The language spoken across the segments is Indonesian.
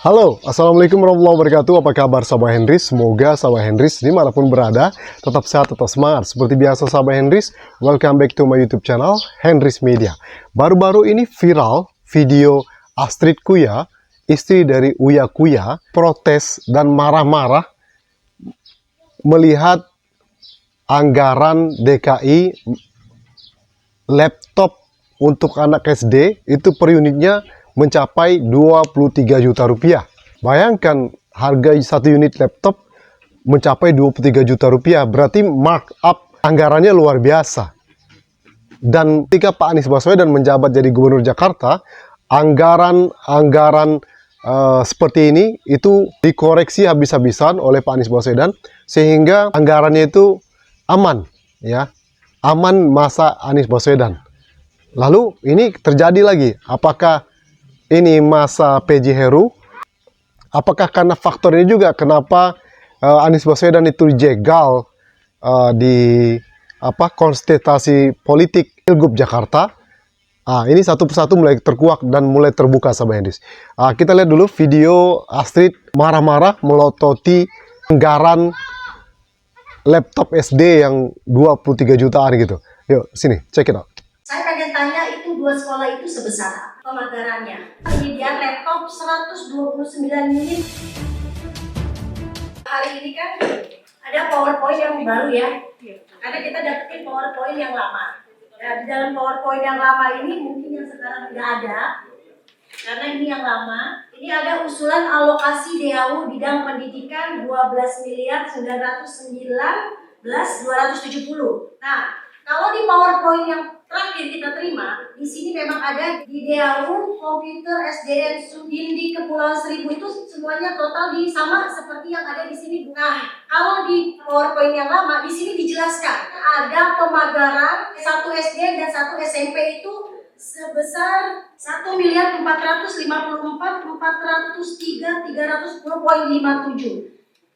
Halo, Assalamualaikum warahmatullahi wabarakatuh. Apa kabar sahabat Henrys? Semoga sahabat Henrys dimanapun berada tetap sehat, tetap semangat. Seperti biasa sahabat Henrys, welcome back to my YouTube channel Henrys Media. Baru-baru ini viral video Astrid Kuya, istri dari Uya Kuya, protes dan marah-marah melihat anggaran DKI laptop untuk anak SD itu per unitnya mencapai 23 juta rupiah. Bayangkan harga satu unit laptop mencapai 23 juta rupiah, berarti markup anggarannya luar biasa. Dan ketika Pak Anies Baswedan menjabat jadi gubernur Jakarta, anggaran seperti ini itu dikoreksi habis-habisan oleh Pak Anies Baswedan sehingga anggarannya itu aman, ya, aman masa Anies Baswedan. Lalu ini terjadi lagi, apakah ini masa PJ Heru? Apakah karena faktor ini juga kenapa Anies Baswedan itu dijegal di kontestasi politik Pilgub Jakarta? Ini satu persatu mulai terkuak dan mulai terbuka sahabat Henrys. Kita lihat dulu video Astrid marah-marah melototi anggaran laptop SD yang 23 jutaan gitu. Yuk sini, check it out. Saya pengen tanya, itu dua sekolah itu sebesar apa penganggarannya? Penyediaan laptop 129 unit. Hari ini kan ada PowerPoint yang baru ya. Karena kita dapetin PowerPoint yang lama. Ya, di dalam PowerPoint yang lama ini mungkin yang sekarang tidak ada. Karena ini yang lama. Ini ada usulan alokasi DAU bidang pendidikan 12.919.270. Nah, kalau di PowerPoint yang terakhir kita terima, di sini memang ada di DAU komputer SDN Sudin di Kepulauan Seribu itu semuanya total sama seperti yang ada di sini. Nah, kalau di PowerPoint yang lama di sini dijelaskan ada pemagaran satu SD dan satu SMP itu sebesar 1.454.403.310.57.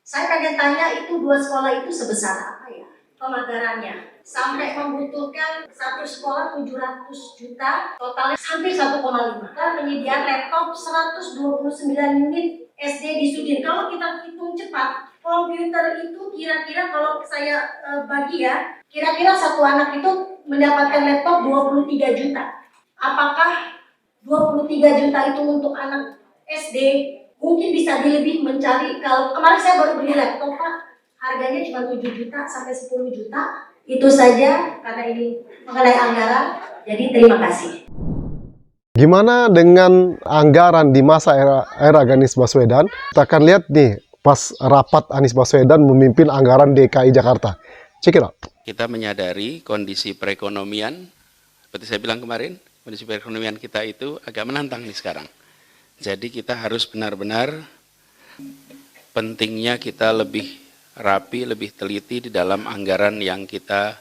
Saya pengen tanya, itu dua sekolah itu sebesar apa ya pemagarannya? Sampai membutuhkan satu sekolah 700 juta, totalnya hampir 1,5. Dan penyediaan laptop 129 unit SD di Sudin. Kalau kita hitung cepat, komputer itu kira-kira kalau saya bagi ya, kira-kira satu anak itu mendapatkan laptop 23 juta. Apakah 23 juta itu untuk anak SD? Mungkin bisa dilebih mencari. Kalau kemarin saya baru beli laptop Pak, harganya cuma 7 juta sampai 10 juta. Itu saja karena ini mengenai anggaran. Jadi terima kasih. Gimana dengan anggaran di masa era Anies Baswedan? Kita akan lihat nih pas rapat Anies Baswedan memimpin anggaran DKI Jakarta. Check it out. Kita menyadari kondisi perekonomian, seperti saya bilang kemarin, kondisi perekonomian kita itu agak menantang nih sekarang. Jadi kita harus benar-benar pentingnya kita lebih rapi, lebih teliti di dalam anggaran yang kita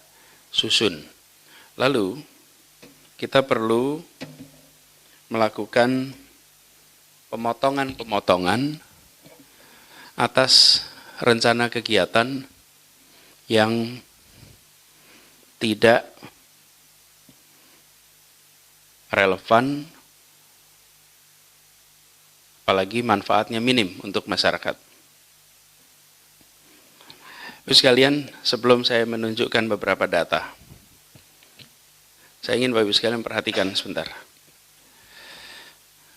susun. Lalu, kita perlu melakukan pemotongan-pemotongan atas rencana kegiatan yang tidak relevan, apalagi manfaatnya minim untuk masyarakat. Terus sekalian, sebelum saya menunjukkan beberapa data, saya ingin Bapak Ibu sekalian perhatikan sebentar.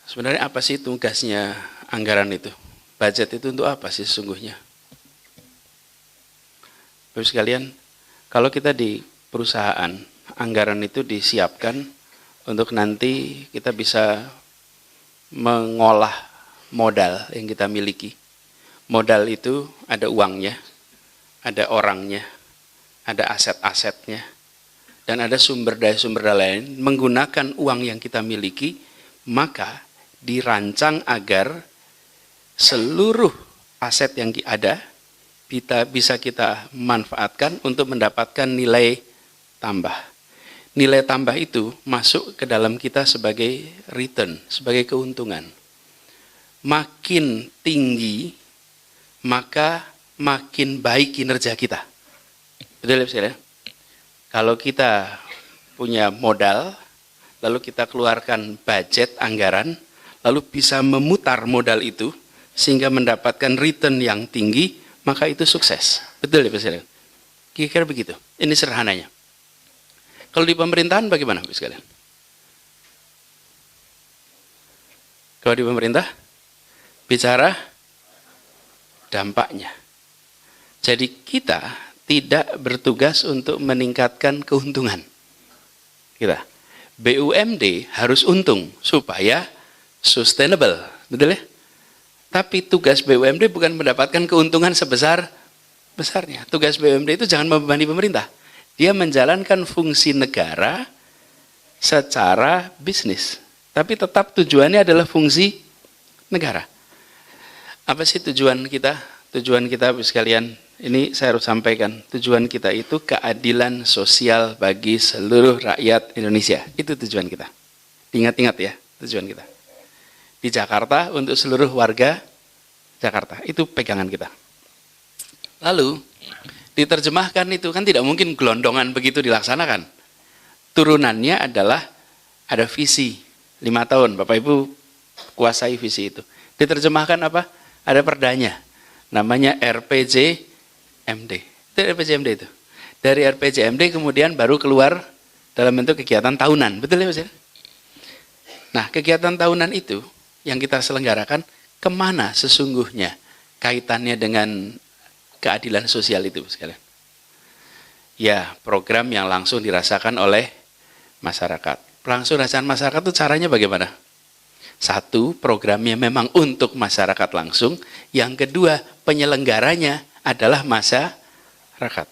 Sebenarnya apa sih tugasnya anggaran itu? Budget itu untuk apa sih sesungguhnya? Bapak Ibu sekalian, kalau kita di perusahaan, anggaran itu disiapkan untuk nanti kita bisa mengolah modal yang kita miliki. Modal itu ada uangnya, ada orangnya, ada aset-asetnya, dan ada sumber daya lain. Menggunakan uang yang kita miliki, maka dirancang agar seluruh aset yang ada bisa kita manfaatkan untuk mendapatkan nilai tambah. Nilai tambah itu masuk ke dalam kita sebagai return, sebagai keuntungan. Makin tinggi, maka makin baik kinerja kita. Betul ya? Kalau kita punya modal, lalu kita keluarkan budget anggaran, lalu bisa memutar modal itu sehingga mendapatkan return yang tinggi, maka itu sukses. Betul ya Bapak sekalian? Kira-kira begitu. Ini sederhananya. Kalau di pemerintahan bagaimana Bapak sekalian? Kalau di pemerintah, bicara dampaknya. Jadi kita tidak bertugas untuk meningkatkan keuntungan. Kita BUMD harus untung supaya sustainable, betul ya? Tapi tugas BUMD bukan mendapatkan keuntungan sebesar-besarnya. Tugas BUMD itu jangan membebani pemerintah. Dia menjalankan fungsi negara secara bisnis. Tapi tetap tujuannya adalah fungsi negara. Apa sih tujuan kita? Tujuan kita sekalian, ini saya harus sampaikan. Tujuan kita itu keadilan sosial bagi seluruh rakyat Indonesia. Itu tujuan kita. Ingat-ingat ya, tujuan kita. Di Jakarta untuk seluruh warga Jakarta. Itu pegangan kita. Lalu, diterjemahkan itu kan tidak mungkin gelondongan begitu dilaksanakan. Turunannya adalah ada visi 5 tahun, Bapak Ibu kuasai visi itu. Diterjemahkan apa? Ada perdanya. Namanya RPJMD. Itu RPJMD itu. Dari RPJMD kemudian baru keluar dalam bentuk kegiatan tahunan. Betul ya Mas? Nah, kegiatan tahunan itu yang kita selenggarakan, kemana sesungguhnya kaitannya dengan keadilan sosial itu sekalian? Ya, program yang langsung dirasakan oleh masyarakat. Langsung rasakan masyarakat itu caranya bagaimana? Satu, programnya memang untuk masyarakat langsung. Yang kedua, penyelenggaranya adalah masyarakat.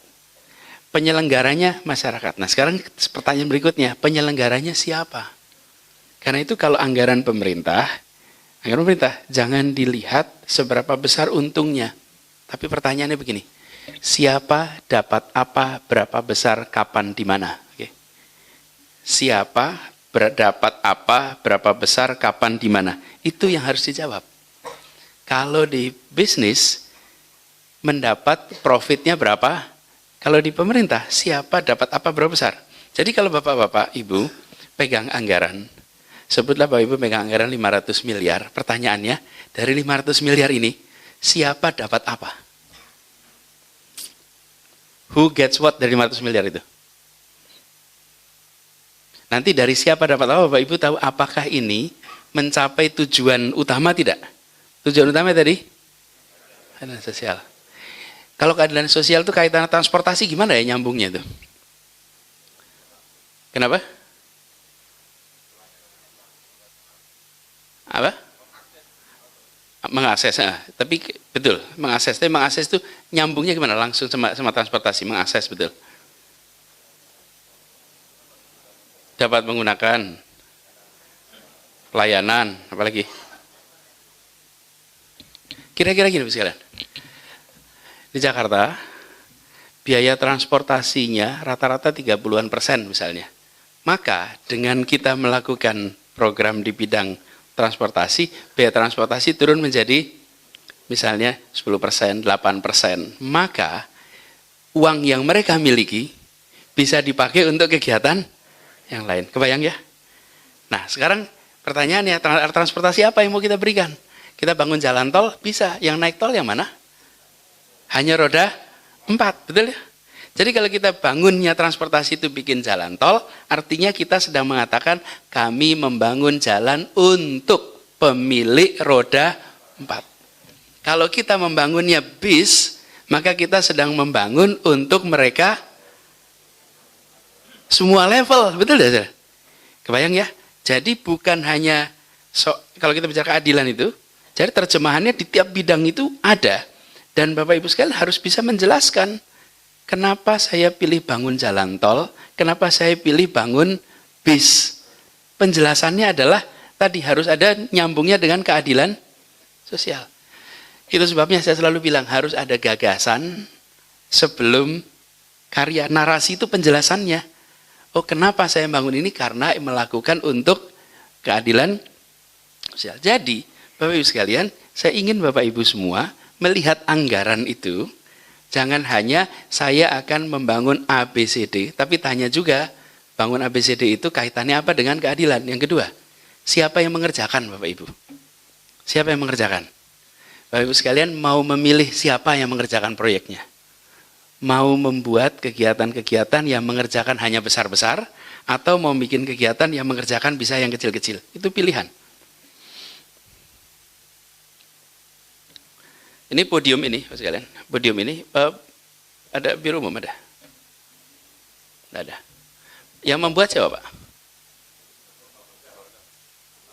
Penyelenggaranya masyarakat. Nah sekarang pertanyaan berikutnya, penyelenggaranya siapa? Karena itu kalau anggaran pemerintah jangan dilihat seberapa besar untungnya. Tapi pertanyaannya begini, siapa dapat apa, berapa besar, kapan, di mana? Siapa dapat apa, berapa besar, kapan, di mana? Itu yang harus dijawab. Kalau di bisnis, mendapat profitnya berapa? Kalau di pemerintah, siapa dapat apa, berapa besar? Jadi kalau Bapak-Bapak, Ibu pegang anggaran, sebutlah Bapak Ibu pegang anggaran 500 miliar, pertanyaannya, dari 500 miliar ini, siapa dapat apa? Who gets what dari 500 miliar itu? Nanti dari siapa dapat apa, Bapak Ibu tahu apakah ini mencapai tujuan utama tidak? Tujuan utama tadi? Keadilan sosial. Kalau keadilan sosial itu kaitan transportasi gimana ya nyambungnya itu? Kenapa? Apa? Mengakses, tapi betul, mengakses. Tapi mengakses itu nyambungnya gimana? Langsung sama transportasi, mengakses betul. Dapat menggunakan pelayanan, apalagi? Kira-kira gini sekalian. Di Jakarta, biaya transportasinya rata-rata 30-an% misalnya. Maka dengan kita melakukan program di bidang transportasi, biaya transportasi turun menjadi misalnya 10%, 8%. Maka uang yang mereka miliki bisa dipakai untuk kegiatan yang lain. Kebayang ya? Nah sekarang pertanyaannya, transportasi apa yang mau kita berikan? Kita bangun jalan tol, bisa. Yang naik tol yang mana? Hanya roda 4, betul ya? Jadi kalau kita bangunnya transportasi itu bikin jalan tol, artinya kita sedang mengatakan kami membangun jalan untuk pemilik roda 4. Kalau kita membangunnya bis, maka kita sedang membangun untuk mereka semua level, betul tidak? Kebayang ya? Jadi bukan hanya, kalau kita bicara keadilan itu, jadi terjemahannya di tiap bidang itu ada. Dan Bapak Ibu sekalian harus bisa menjelaskan, kenapa saya pilih bangun jalan tol, kenapa saya pilih bangun bis. Penjelasannya adalah, tadi harus ada nyambungnya dengan keadilan sosial. Itu sebabnya saya selalu bilang, harus ada gagasan sebelum karya. Narasi itu penjelasannya. Oh kenapa saya bangun ini? Karena melakukan untuk keadilan sosial. Jadi Bapak Ibu sekalian, saya ingin Bapak Ibu semua melihat anggaran itu, jangan hanya saya akan membangun ABCD, tapi tanya juga, bangun ABCD itu kaitannya apa dengan keadilan? Yang kedua, siapa yang mengerjakan Bapak Ibu? Siapa yang mengerjakan? Bapak Ibu sekalian mau memilih siapa yang mengerjakan proyeknya. Mau membuat kegiatan-kegiatan yang mengerjakan hanya besar-besar, atau mau bikin kegiatan yang mengerjakan bisa yang kecil-kecil. Itu pilihan. Ini podium ini, Bapak sekalian. Podium ini, ada biru umum ada? Tidak ada. Yang membuat siapa, Pak?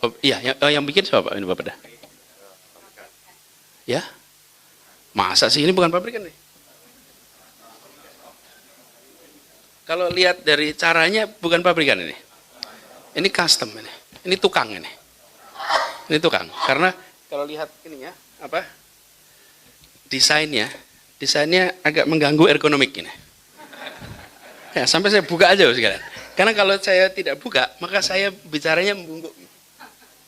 Oh, iya, yang bikin siapa, Pak? Ini Bapak dah. Ya? Masa sih ini bukan pabrikan nih? Kalau lihat dari caranya bukan pabrikan ini. Ini custom ini. Ini tukang ini. Ini tukang. Karena kalau lihat ininya apa? Desainnya agak mengganggu ergonomik ini. Ya, sampai saya buka aja sekalian. Karena kalau saya tidak buka, maka saya bicaranya membungkuk.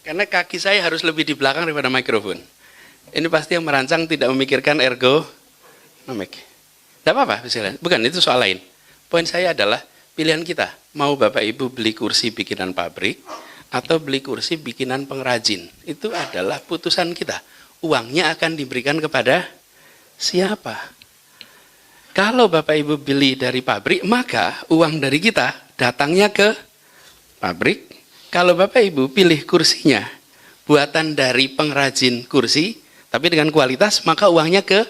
Karena kaki saya harus lebih di belakang daripada mikrofon. Ini pasti yang merancang tidak memikirkan ergonomik. Tidak apa-apa, bukan itu soal lain. Poin saya adalah pilihan kita. Mau Bapak Ibu beli kursi bikinan pabrik atau beli kursi bikinan pengrajin. Itu adalah putusan kita. Uangnya akan diberikan kepada siapa? Kalau Bapak Ibu beli dari pabrik, maka uang dari kita datangnya ke pabrik. Kalau Bapak Ibu pilih kursinya buatan dari pengrajin kursi, tapi dengan kualitas, maka uangnya ke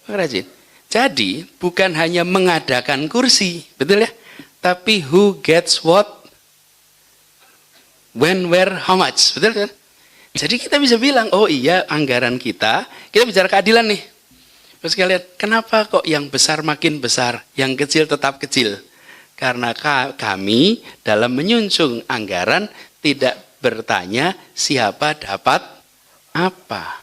pengrajin. Jadi, bukan hanya mengadakan kursi, betul ya? Tapi who gets what, when, where, how much, betul kan? Jadi kita bisa bilang, oh iya anggaran kita bicara keadilan nih. Terus kalian, kenapa kok yang besar makin besar, yang kecil tetap kecil? Karena kami dalam menyusun anggaran tidak bertanya siapa dapat apa.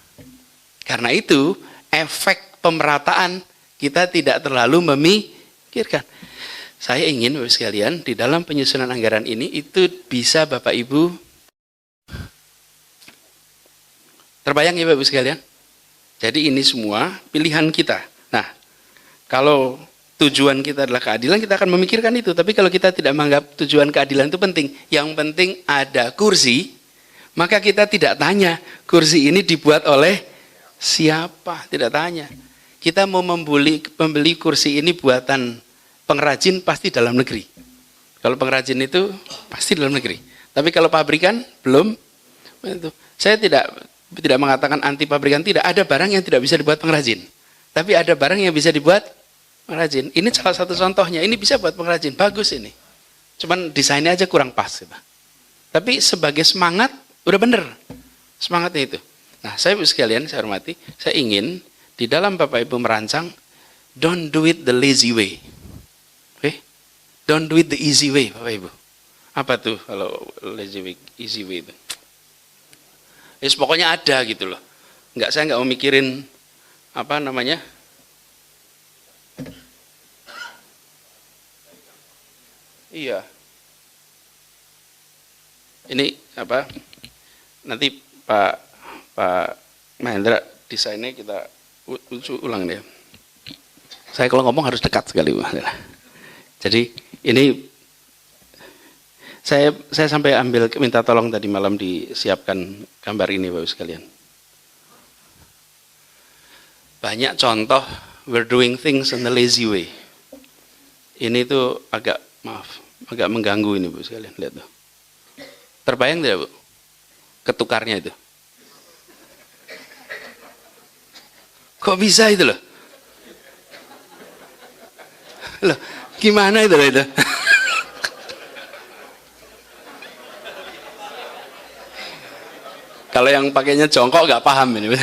Karena itu, efek pemerataan kita tidak terlalu memikirkan. Saya ingin Bapak sekalian di dalam penyusunan anggaran ini itu bisa Bapak Ibu terbayang ya Bapak sekalian. Jadi ini semua pilihan kita. Nah, kalau tujuan kita adalah keadilan, kita akan memikirkan itu. Tapi kalau kita tidak menganggap tujuan keadilan itu penting, yang penting ada kursi, maka kita tidak tanya kursi ini dibuat oleh siapa, tidak tanya. Kita mau membeli kursi ini buatan pengrajin pasti dalam negeri. Kalau pengrajin itu pasti dalam negeri. Tapi kalau pabrikan belum. Itu. Saya tidak mengatakan anti pabrikan, tidak. Ada barang yang tidak bisa dibuat pengrajin. Tapi ada barang yang bisa dibuat pengrajin. Ini salah satu contohnya. Ini bisa buat pengrajin. Bagus ini. Cuman desainnya aja kurang pas. Gitu. Tapi sebagai semangat udah bener. Semangatnya itu. Nah, saya sekalian, saya hormati, saya ingin di dalam Bapak Ibu merancang, don't do it the lazy way. Okay? Don't do it the easy way, Bapak Ibu. Apa tuh kalau lazy way, easy way itu? Pokoknya ada gitu loh. Saya nggak mau mikirin apa namanya. Iya. Ini apa? Nanti Pak Mahendra desainnya kita ulang deh. Saya kalau ngomong harus dekat sekali. Jadi ini saya sampai minta tolong tadi malam disiapkan gambar ini Bapak sekalian. Banyak contoh we're doing things in the lazy way. Ini tuh agak mengganggu ini Bu sekalian, lihat tuh. Terbayang tidak Bu? Ketukarnya itu. Kok bisa itu loh? Loh, gimana itu loh itu? Kalau yang pakainya jongkok nggak paham ini.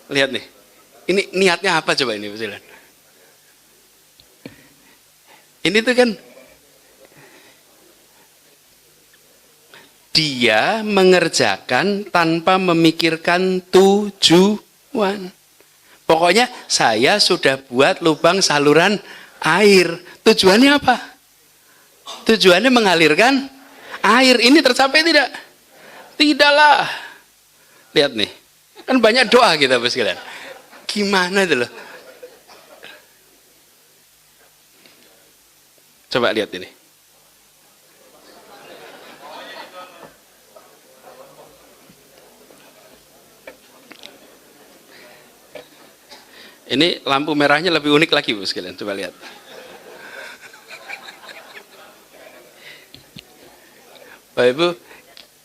Lihat nih, ini niatnya apa coba ini, Pak. Ini tuh kan dia mengerjakan tanpa memikirkan tujuan. Pokoknya saya sudah buat lubang saluran air. Tujuannya apa? Tujuannya mengalirkan air. Ini tercapai tidak? Tidaklah. Lihat nih. Kan banyak doa kita Bapak sekalian. Gimana itu loh? Coba lihat ini. Ini lampu merahnya lebih unik lagi Bu sekalian, coba lihat. Bapak Ibu,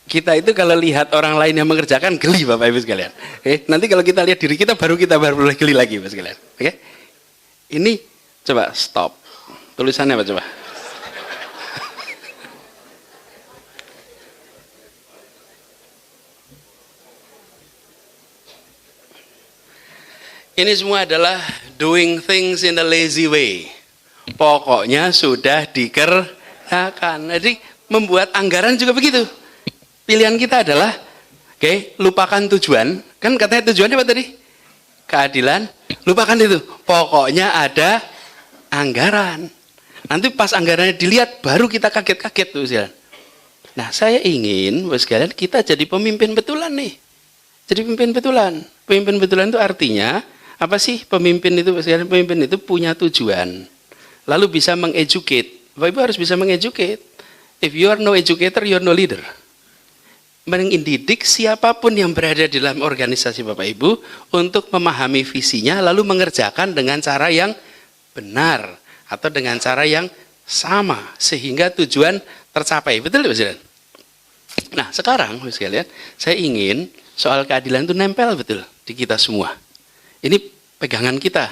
kita itu kalau lihat orang lain yang mengerjakan geli Bapak Ibu sekalian. Oke, nanti kalau kita lihat diri kita baru boleh geli lagi Bapak sekalian. Oke. Ini coba stop. Tulisannya apa coba? Ini semua adalah doing things in a lazy way. Pokoknya sudah dikerjakan. Jadi membuat anggaran juga begitu. Pilihan kita adalah, oke, lupakan tujuan. Kan katanya tujuannya apa tadi? Keadilan. Lupakan itu. Pokoknya ada anggaran. Nanti pas anggarannya dilihat, baru kita kaget-kaget tuh. Nah, saya ingin, Bapak sekalian, kita jadi pemimpin betulan nih. Jadi pemimpin betulan. Pemimpin betulan itu artinya, apa sih pemimpin itu? Pemimpin itu punya tujuan, lalu bisa mengeducate. Bapak Ibu harus bisa mengeducate. If you are no educator, you are no leader. Mendidik siapapun yang berada di dalam organisasi Bapak Ibu untuk memahami visinya, lalu mengerjakan dengan cara yang benar atau dengan cara yang sama sehingga tujuan tercapai. Betul Bapak sekalian? Nah sekarang Bapak sekalian, saya ingin soal keadilan itu nempel betul di kita semua. Ini pegangan kita.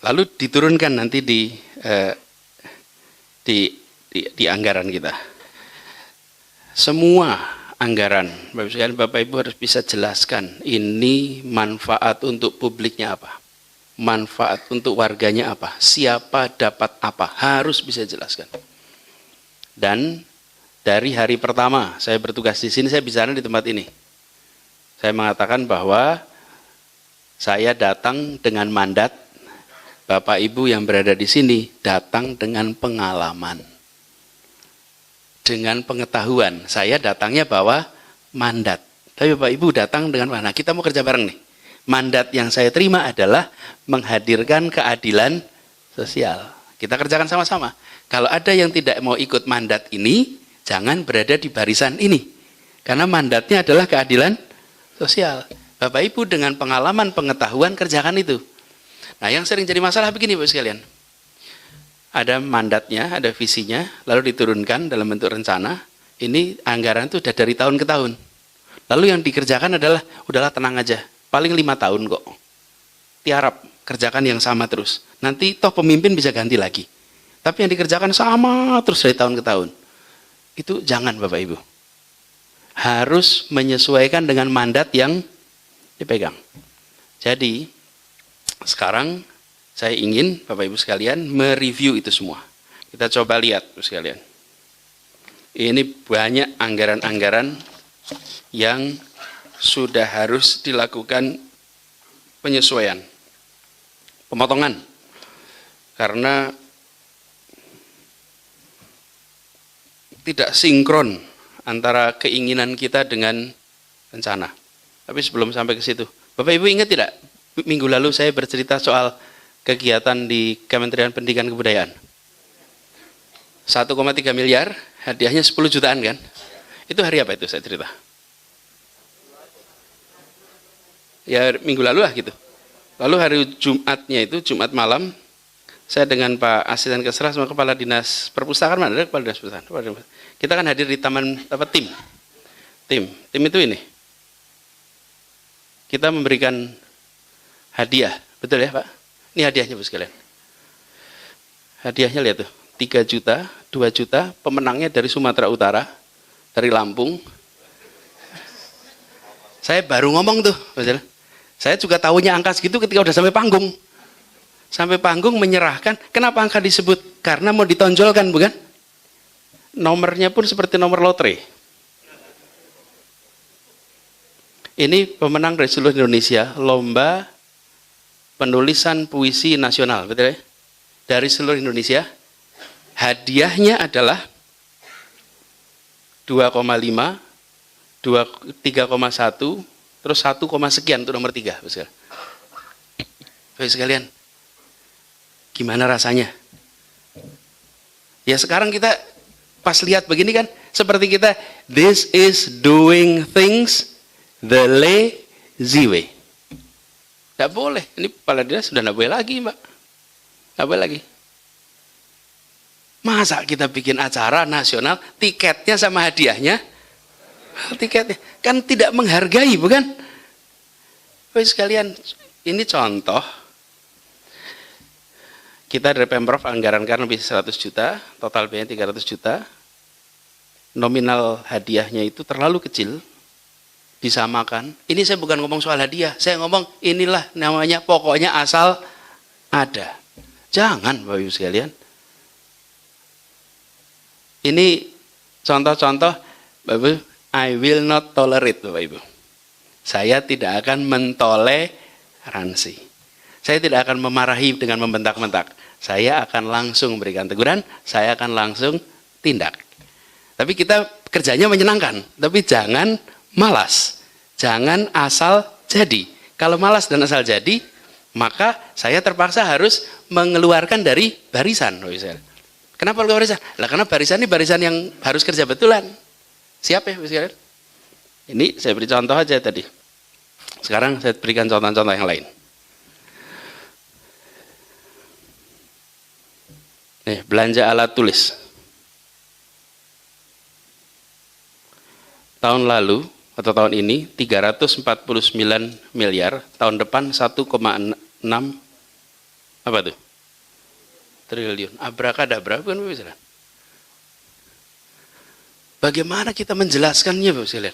Lalu diturunkan nanti di anggaran kita. Semua anggaran, Bapak Ibu harus bisa jelaskan ini manfaat untuk publiknya apa, manfaat untuk warganya apa, siapa dapat apa, harus bisa jelaskan. Dan dari hari pertama saya bertugas di sini, saya bicara di tempat ini. Saya mengatakan bahwa saya datang dengan mandat, Bapak Ibu yang berada di sini datang dengan pengalaman, dengan pengetahuan. Saya datangnya bawa mandat, tapi Bapak Ibu datang dengan mana? Kita mau kerja bareng nih. Mandat yang saya terima adalah menghadirkan keadilan sosial. Kita kerjakan sama-sama. Kalau ada yang tidak mau ikut mandat ini, jangan berada di barisan ini, karena mandatnya adalah keadilan sosial. Bapak Ibu dengan pengalaman, pengetahuan kerjakan itu. Nah yang sering jadi masalah begini Bapak sekalian. Ada mandatnya, ada visinya, lalu diturunkan dalam bentuk rencana. Ini anggaran itu sudah dari tahun ke tahun. Lalu yang dikerjakan adalah, udahlah tenang aja, paling 5 tahun kok. Tiarap, kerjakan yang sama terus. Nanti toh pemimpin bisa ganti lagi. Tapi yang dikerjakan sama terus dari tahun ke tahun. Itu jangan Bapak Ibu. Harus menyesuaikan dengan mandat yang dipegang. Jadi sekarang saya ingin Bapak Ibu sekalian mereview itu semua. Kita coba lihat Bapak sekalian. Ini banyak anggaran-anggaran yang sudah harus dilakukan penyesuaian, pemotongan, karena tidak sinkron antara keinginan kita dengan rencana. Tapi sebelum sampai ke situ, Bapak Ibu ingat tidak? Minggu lalu saya bercerita soal kegiatan di Kementerian Pendidikan Kebudayaan. 1,3 miliar, hadiahnya 10 jutaan kan? Itu hari apa itu saya cerita? Ya minggu lalu lah gitu. Lalu hari Jumatnya itu, Jumat malam, saya dengan Pak Asisten Kesra sama Kepala Dinas Perpustakaan, mana ada Kepala Dinas Perpustakaan? Kita kan hadir di taman apa tim itu ini. Kita memberikan hadiah, betul ya Pak? Ini hadiahnya Bu sekalian. Hadiahnya lihat tuh, 3 juta, 2 juta, pemenangnya dari Sumatera Utara, dari Lampung. Saya baru ngomong tuh, saya juga tahunya angka segitu ketika udah sampai panggung. Sampai panggung menyerahkan, kenapa angka disebut? Karena mau ditonjolkan bukan? Nomornya pun seperti nomor lotre. Ini pemenang dari seluruh Indonesia, lomba penulisan puisi nasional, betul ya? Dari seluruh Indonesia. Hadiahnya adalah 2,5, 3,1, terus 1, sekian, itu nomor 3. Bapak sekalian, gimana rasanya? Ya sekarang kita pas lihat begini kan, seperti kita, this is doing things the lazy way. Tidak boleh. Ini kepala dinas sudah tidak boleh lagi, Mbak. Tidak boleh lagi. Masa kita bikin acara nasional, tiketnya sama hadiahnya, tiketnya kan tidak menghargai, bukan? Bapak sekalian, ini contoh. Kita dari Pemprov anggarankan lebih 100 juta, total biaya 300 juta. Nominal hadiahnya itu terlalu kecil, disamakan. Ini saya bukan ngomong soal hadiah, saya ngomong inilah namanya pokoknya asal ada. Jangan Bapak Ibu sekalian. Ini contoh-contoh, Bapak Ibu, I will not tolerate, Bapak Ibu. Saya tidak akan mentoleransi. Saya tidak akan memarahi dengan membentak-bentak. Saya akan langsung berikan teguran, saya akan langsung tindak. Tapi kita kerjanya menyenangkan, tapi jangan malas. Jangan asal jadi. Kalau malas dan asal jadi, maka saya terpaksa harus mengeluarkan dari barisan. Kenapa keluar barisan? Lah karena barisan ini barisan yang harus kerja betulan. Siapa ya, sekalian? Ini saya beri contoh aja tadi. Sekarang saya berikan contoh-contoh yang lain. Nih, belanja alat tulis. Tahun lalu atau tahun ini 349 miliar, tahun depan 1,6 apa tuh? Triliun. Abrakadabra bukan Bapak Ibu? Bagaimana kita menjelaskannya Bapak Ibu?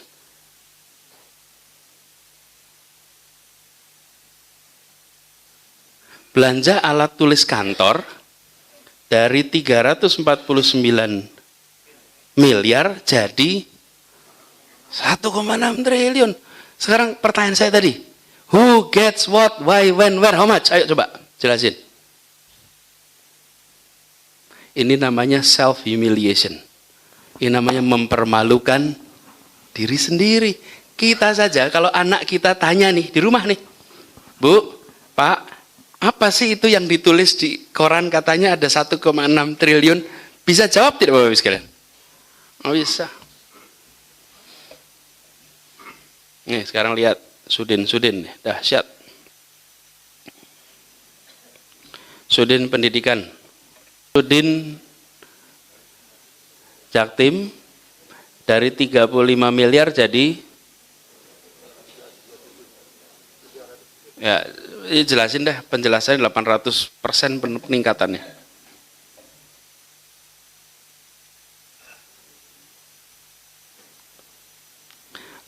Belanja alat tulis kantor dari 349 miliar jadi 1,6 triliun. Sekarang pertanyaan saya tadi, who gets what, why, when, where, how much? Ayo coba jelasin. Ini namanya self humiliation. Ini namanya mempermalukan diri sendiri. Kita saja kalau anak kita tanya nih di rumah nih, Bu, Pak, apa sih itu yang ditulis di koran katanya ada 1,6 triliun? Bisa jawab tidak Bapak Ibu sekalian? Oh bisa. Nih sekarang lihat Sudin nih, dahsyat. Sudin pendidikan. Sudin Jaktim dari 35 miliar jadi ya ini jelasin deh penjelasannya 800% peningkatannya.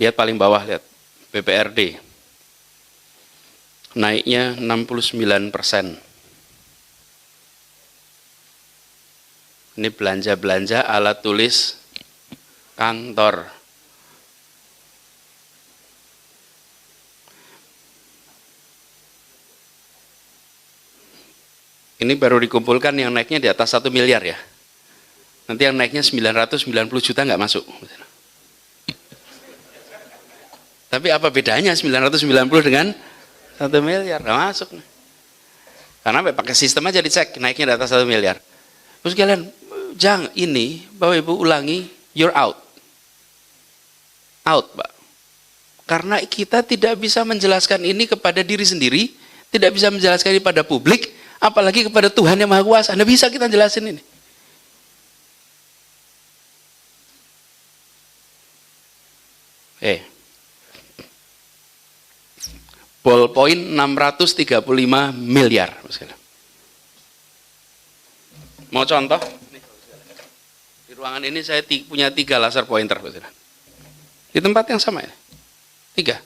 Lihat paling bawah, lihat BPRD naiknya 69%. Ini belanja-belanja alat tulis kantor. Ini baru dikumpulkan yang naiknya di atas 1 miliar ya. Nanti yang naiknya 990 juta nggak masuk. Tapi apa bedanya 990 dengan 1 miliar? Nggak masuk. Karena pakai sistem aja dicek, naiknya di atas 1 miliar. Terus kalian, jangan ini, Bapak Ibu ulangi, you're out. Out, Pak. Karena kita tidak bisa menjelaskan ini kepada diri sendiri, tidak bisa menjelaskan ini pada publik, apalagi kepada Tuhan yang Maha Kuasa. Anda bisa kita jelasin ini. Ballpoint 635 miliar. Mau contoh? Di ruangan ini saya punya 3 laser pointer. Di tempat yang sama ya? 3.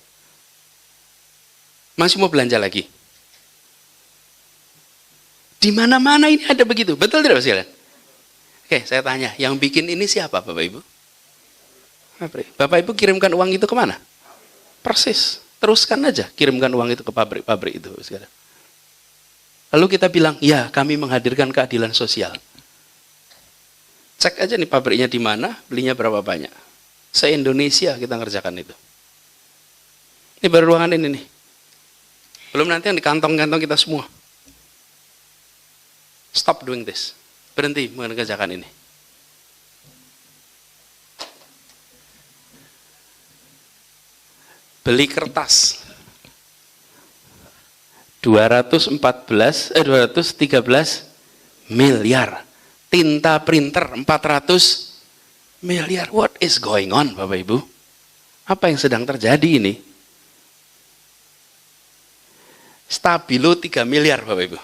Masih mau belanja lagi? Di mana-mana ini ada begitu. Betul tidak Mas Gilan? Oke, saya tanya, yang bikin ini siapa Bapak Ibu? Bapak Ibu kirimkan uang itu kemana? Persis. Teruskan aja, kirimkan uang itu ke pabrik-pabrik itu. Lalu kita bilang, ya kami menghadirkan keadilan sosial. Cek aja nih pabriknya di mana, belinya berapa banyak. Se-Indonesia kita ngerjakan itu. Ini baru ruangan ini nih. Belum nanti yang di kantong-kantong kita semua. Stop doing this. Berhenti mengerjakan ini. Beli kertas. 213 miliar. Tinta printer 400 miliar. What is going on, Bapak Ibu? Apa yang sedang terjadi ini? Stabilo 3 miliar, Bapak Ibu.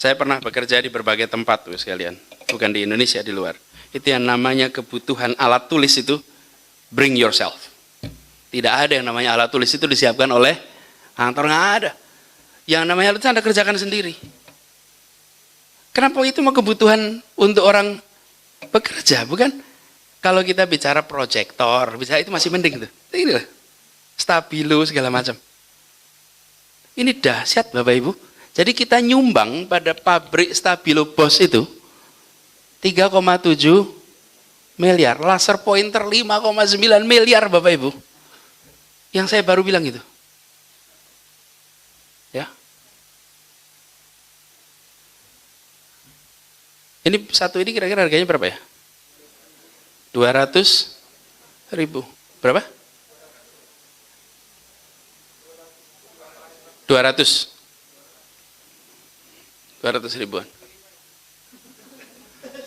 Saya pernah bekerja di berbagai tempat tuh sekalian, bukan di Indonesia, di luar. Itu yang namanya kebutuhan alat tulis itu, bring yourself. Tidak ada yang namanya alat tulis itu disiapkan oleh kantor, nggak ada. Yang namanya alat tulis Anda kerjakan sendiri. Kenapa itu mau kebutuhan untuk orang bekerja, bukan? Kalau kita bicara proyektor, bicara itu masih mending tuh. Ini lah, stabilo segala macam. Ini dahsyat Bapak Ibu. Jadi kita nyumbang pada pabrik Stabilo Bos itu 3,7 miliar, laser pointer 5,9 miliar Bapak Ibu. Yang saya baru bilang itu. Ya. Ini satu ini kira-kira harganya berapa ya? 200.000. Berapa? 200 ribuan.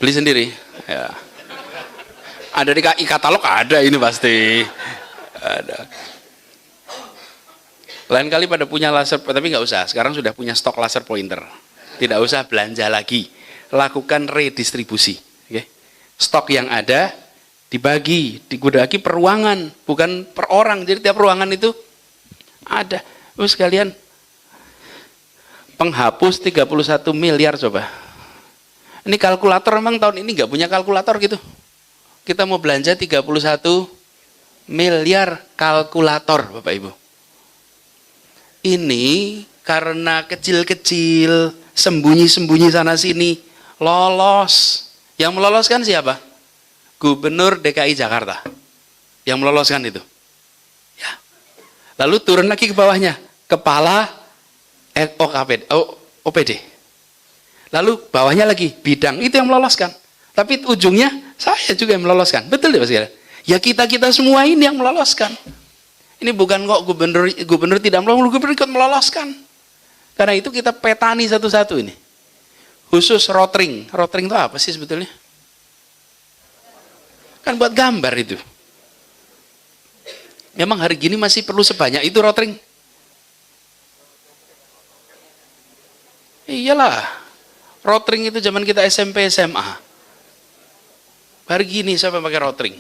Beli sendiri. Ya. Ada di katalog, ada ini pasti. Ada. Lain kali pada punya laser, tapi nggak usah. Sekarang sudah punya stok laser pointer. Tidak usah belanja lagi. Lakukan redistribusi. Okay? Stok yang ada dibagi per ruangan, bukan per orang. Jadi tiap ruangan itu ada. Terus sekalian penghapus 31 miliar coba. Ini kalkulator memang tahun ini nggak punya kalkulator gitu. Kita mau belanja 31 miliar kalkulator Bapak Ibu. Ini karena kecil-kecil, sembunyi-sembunyi sana sini, lolos. Yang meloloskan siapa? Gubernur DKI Jakarta. Yang meloloskan itu. Ya. Lalu turun lagi ke bawahnya, kepala OPD. Lalu bawahnya lagi bidang, itu yang meloloskan. Tapi ujungnya saya juga yang meloloskan. Betul ya Mas Gila? Ya kita semua ini yang meloloskan. Ini bukan kok gubernur tidak meloloskan, gubernur ikut meloloskan. Karena itu kita petani satu-satu ini. Khusus rotring. Rotring itu apa sih sebetulnya? Kan buat gambar itu. Memang hari gini masih perlu sebanyak itu rotring? Iyalah, rotring itu zaman kita SMP SMA. Hari gini siapa pakai rotring?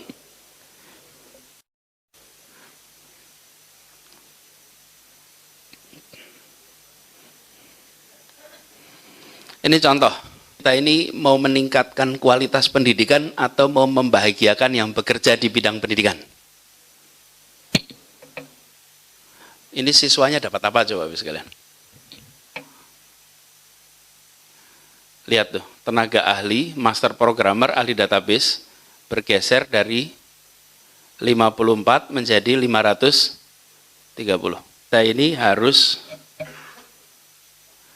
Ini contoh. Kita ini mau meningkatkan kualitas pendidikan atau mau membahagiakan yang bekerja di bidang pendidikan. Ini siswanya dapat apa coba sekalian? Lihat tuh, tenaga ahli, master programmer, ahli database bergeser dari 54 menjadi 530. Kita ini harus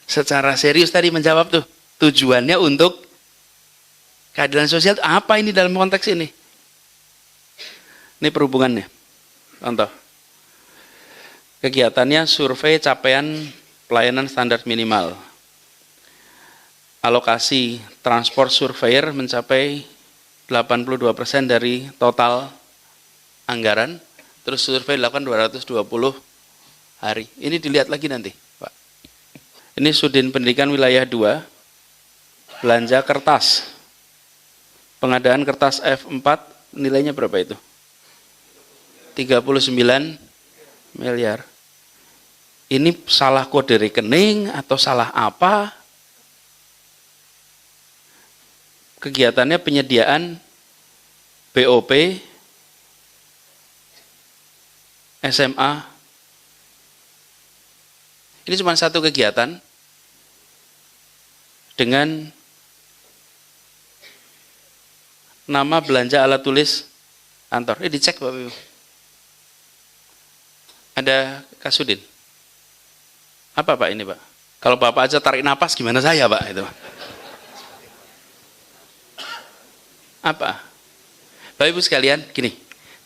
secara serius tadi menjawab tuh, tujuannya untuk keadilan sosial apa ini dalam konteks ini? Ini perhubungannya. Contoh. Kegiatannya survei capaian pelayanan standar minimal. Alokasi transport surveyor mencapai 82% dari total anggaran, terus survei dilakukan 220 hari. Ini dilihat lagi nanti, Pak. Ini Sudin Pendidikan Wilayah 2, belanja kertas. Pengadaan kertas F4 nilainya berapa itu? 39 miliar. Ini salah kode rekening atau salah apa? Kegiatannya penyediaan BOP, SMA. Ini cuma satu kegiatan dengan nama belanja alat tulis kantor. Ini dicek Bapak Ibu. Ada Kasudin. Apa Pak ini Pak? Kalau Bapak aja tarik napas gimana saya Pak itu? Apa? Bapak Ibu sekalian, gini,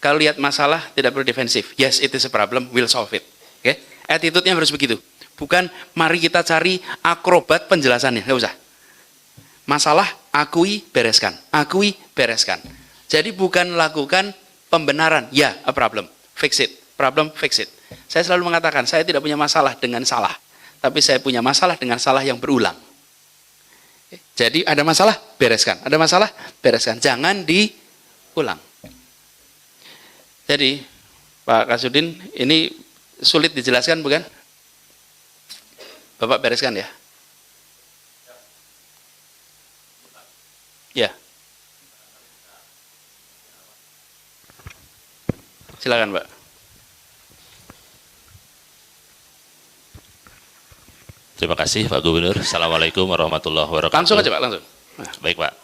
Kalau lihat masalah, tidak perlu defensif. Yes, it is a problem, we'll solve it. Oke? Attitude-nya harus begitu. Bukan, mari kita cari akrobat penjelasannya. Nggak usah. Masalah, akui, bereskan. Akui, bereskan. Jadi bukan lakukan pembenaran. Ya, a problem. Fix it. Problem, fix it. Saya selalu mengatakan, saya tidak punya masalah dengan salah. Tapi saya punya masalah dengan salah yang berulang. Jadi ada masalah, bereskan. Ada masalah, bereskan. Jangan diulang. Jadi, Pak Kasudin, ini sulit dijelaskan bukan? Bapak bereskan ya? Ya. Silakan, Pak. Terima kasih Pak Gubernur. Assalamualaikum warahmatullahi wabarakatuh. Langsung aja Pak, langsung. Baik Pak.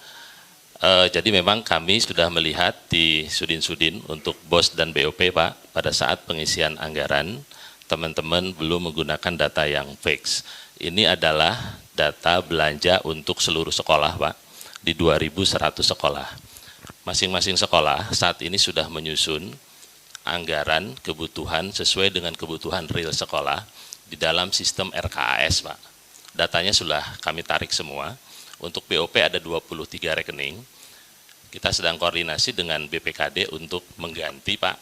Jadi memang kami sudah melihat di Sudin-Sudin untuk BOS dan BOP Pak, pada saat pengisian anggaran, teman-teman belum menggunakan data yang fix. Ini adalah data belanja untuk seluruh sekolah Pak, di 2.100 sekolah. Masing-masing sekolah saat ini sudah menyusun anggaran kebutuhan sesuai dengan kebutuhan real sekolah, di dalam sistem RKAS, Pak. Datanya sudah kami tarik semua. Untuk BOP ada 23 rekening. Kita sedang koordinasi dengan BPKD untuk mengganti, Pak,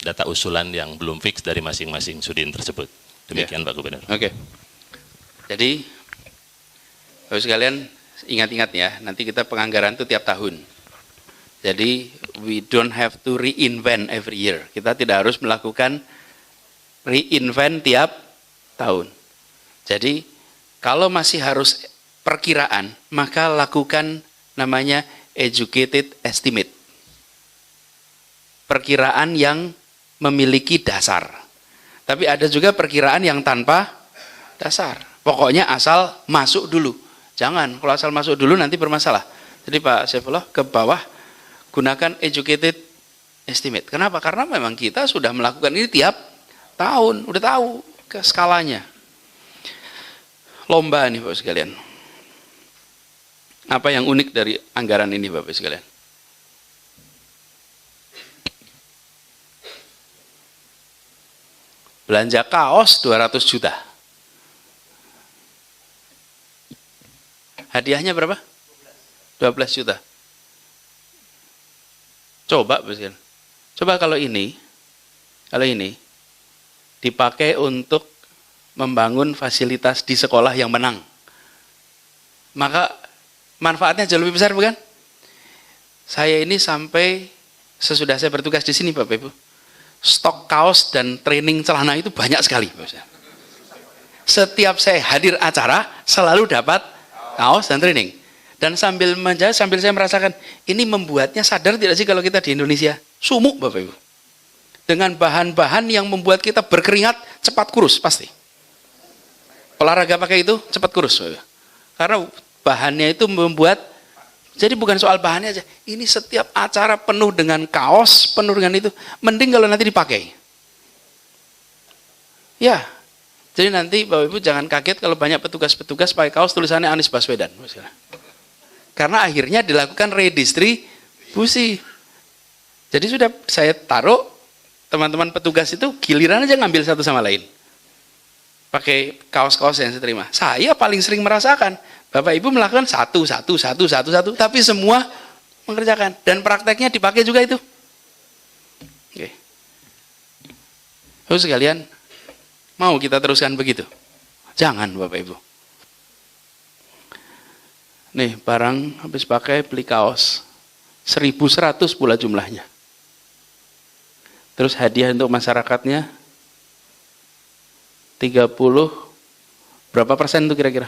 data usulan yang belum fix dari masing-masing sudin tersebut. Demikian, Pak Gubernur. Oke. Jadi, Bapak sekalian ingat-ingat ya, nanti kita penganggaran itu tiap tahun. Jadi, we don't have to reinvent every year. Kita tidak harus melakukan reinvent tiap tahun. Jadi kalau masih harus perkiraan, maka lakukan namanya educated estimate. Perkiraan yang memiliki dasar. Tapi ada juga perkiraan yang tanpa dasar. Pokoknya asal masuk dulu. Jangan, kalau asal masuk dulu nanti bermasalah. Jadi Pak Saifullah ke bawah gunakan educated estimate. Kenapa? Karena memang kita sudah melakukan ini tiap tahun, udah tahu ke skalanya. Lomba nih Bapak sekalian. Apa yang unik dari anggaran ini Bapak sekalian? Belanja kaos 200 juta. Hadiahnya berapa? 12 juta. Coba Bapak sekalian. Coba kalau ini dipakai untuk membangun fasilitas di sekolah yang menang. Maka manfaatnya jauh lebih besar bukan? Saya ini sampai sesudah saya bertugas di sini Bapak Ibu, stok kaos dan training celana itu banyak sekali. Setiap saya hadir acara selalu dapat kaos dan training. Dan sambil menjahit, sambil saya merasakan, ini membuatnya sadar tidak sih kalau kita di Indonesia sumuk Bapak Ibu. Dengan bahan-bahan yang membuat kita berkeringat, cepat kurus pasti. Olahraga pakai itu cepat kurus. Karena bahannya itu membuat, jadi bukan soal bahannya aja. Ini setiap acara penuh dengan kaos, penuh dengan itu. Mending kalau nanti dipakai. Ya, jadi nanti Bapak Ibu jangan kaget kalau banyak petugas-petugas pakai kaos tulisannya Anies Baswedan. Karena akhirnya dilakukan redistribusi. Jadi sudah saya taruh, teman-teman petugas itu giliran aja ngambil satu sama lain. Pakai kaos-kaos yang saya terima. Saya paling sering merasakan, Bapak Ibu melakukan satu, tapi semua mengerjakan. Dan prakteknya dipakai juga itu. Oke. Lalu sekalian, mau kita teruskan begitu? Jangan Bapak Ibu. Nih, barang habis pakai beli kaos. 1.100 pula jumlahnya. Terus hadiah untuk masyarakatnya 30, berapa persen itu kira-kira?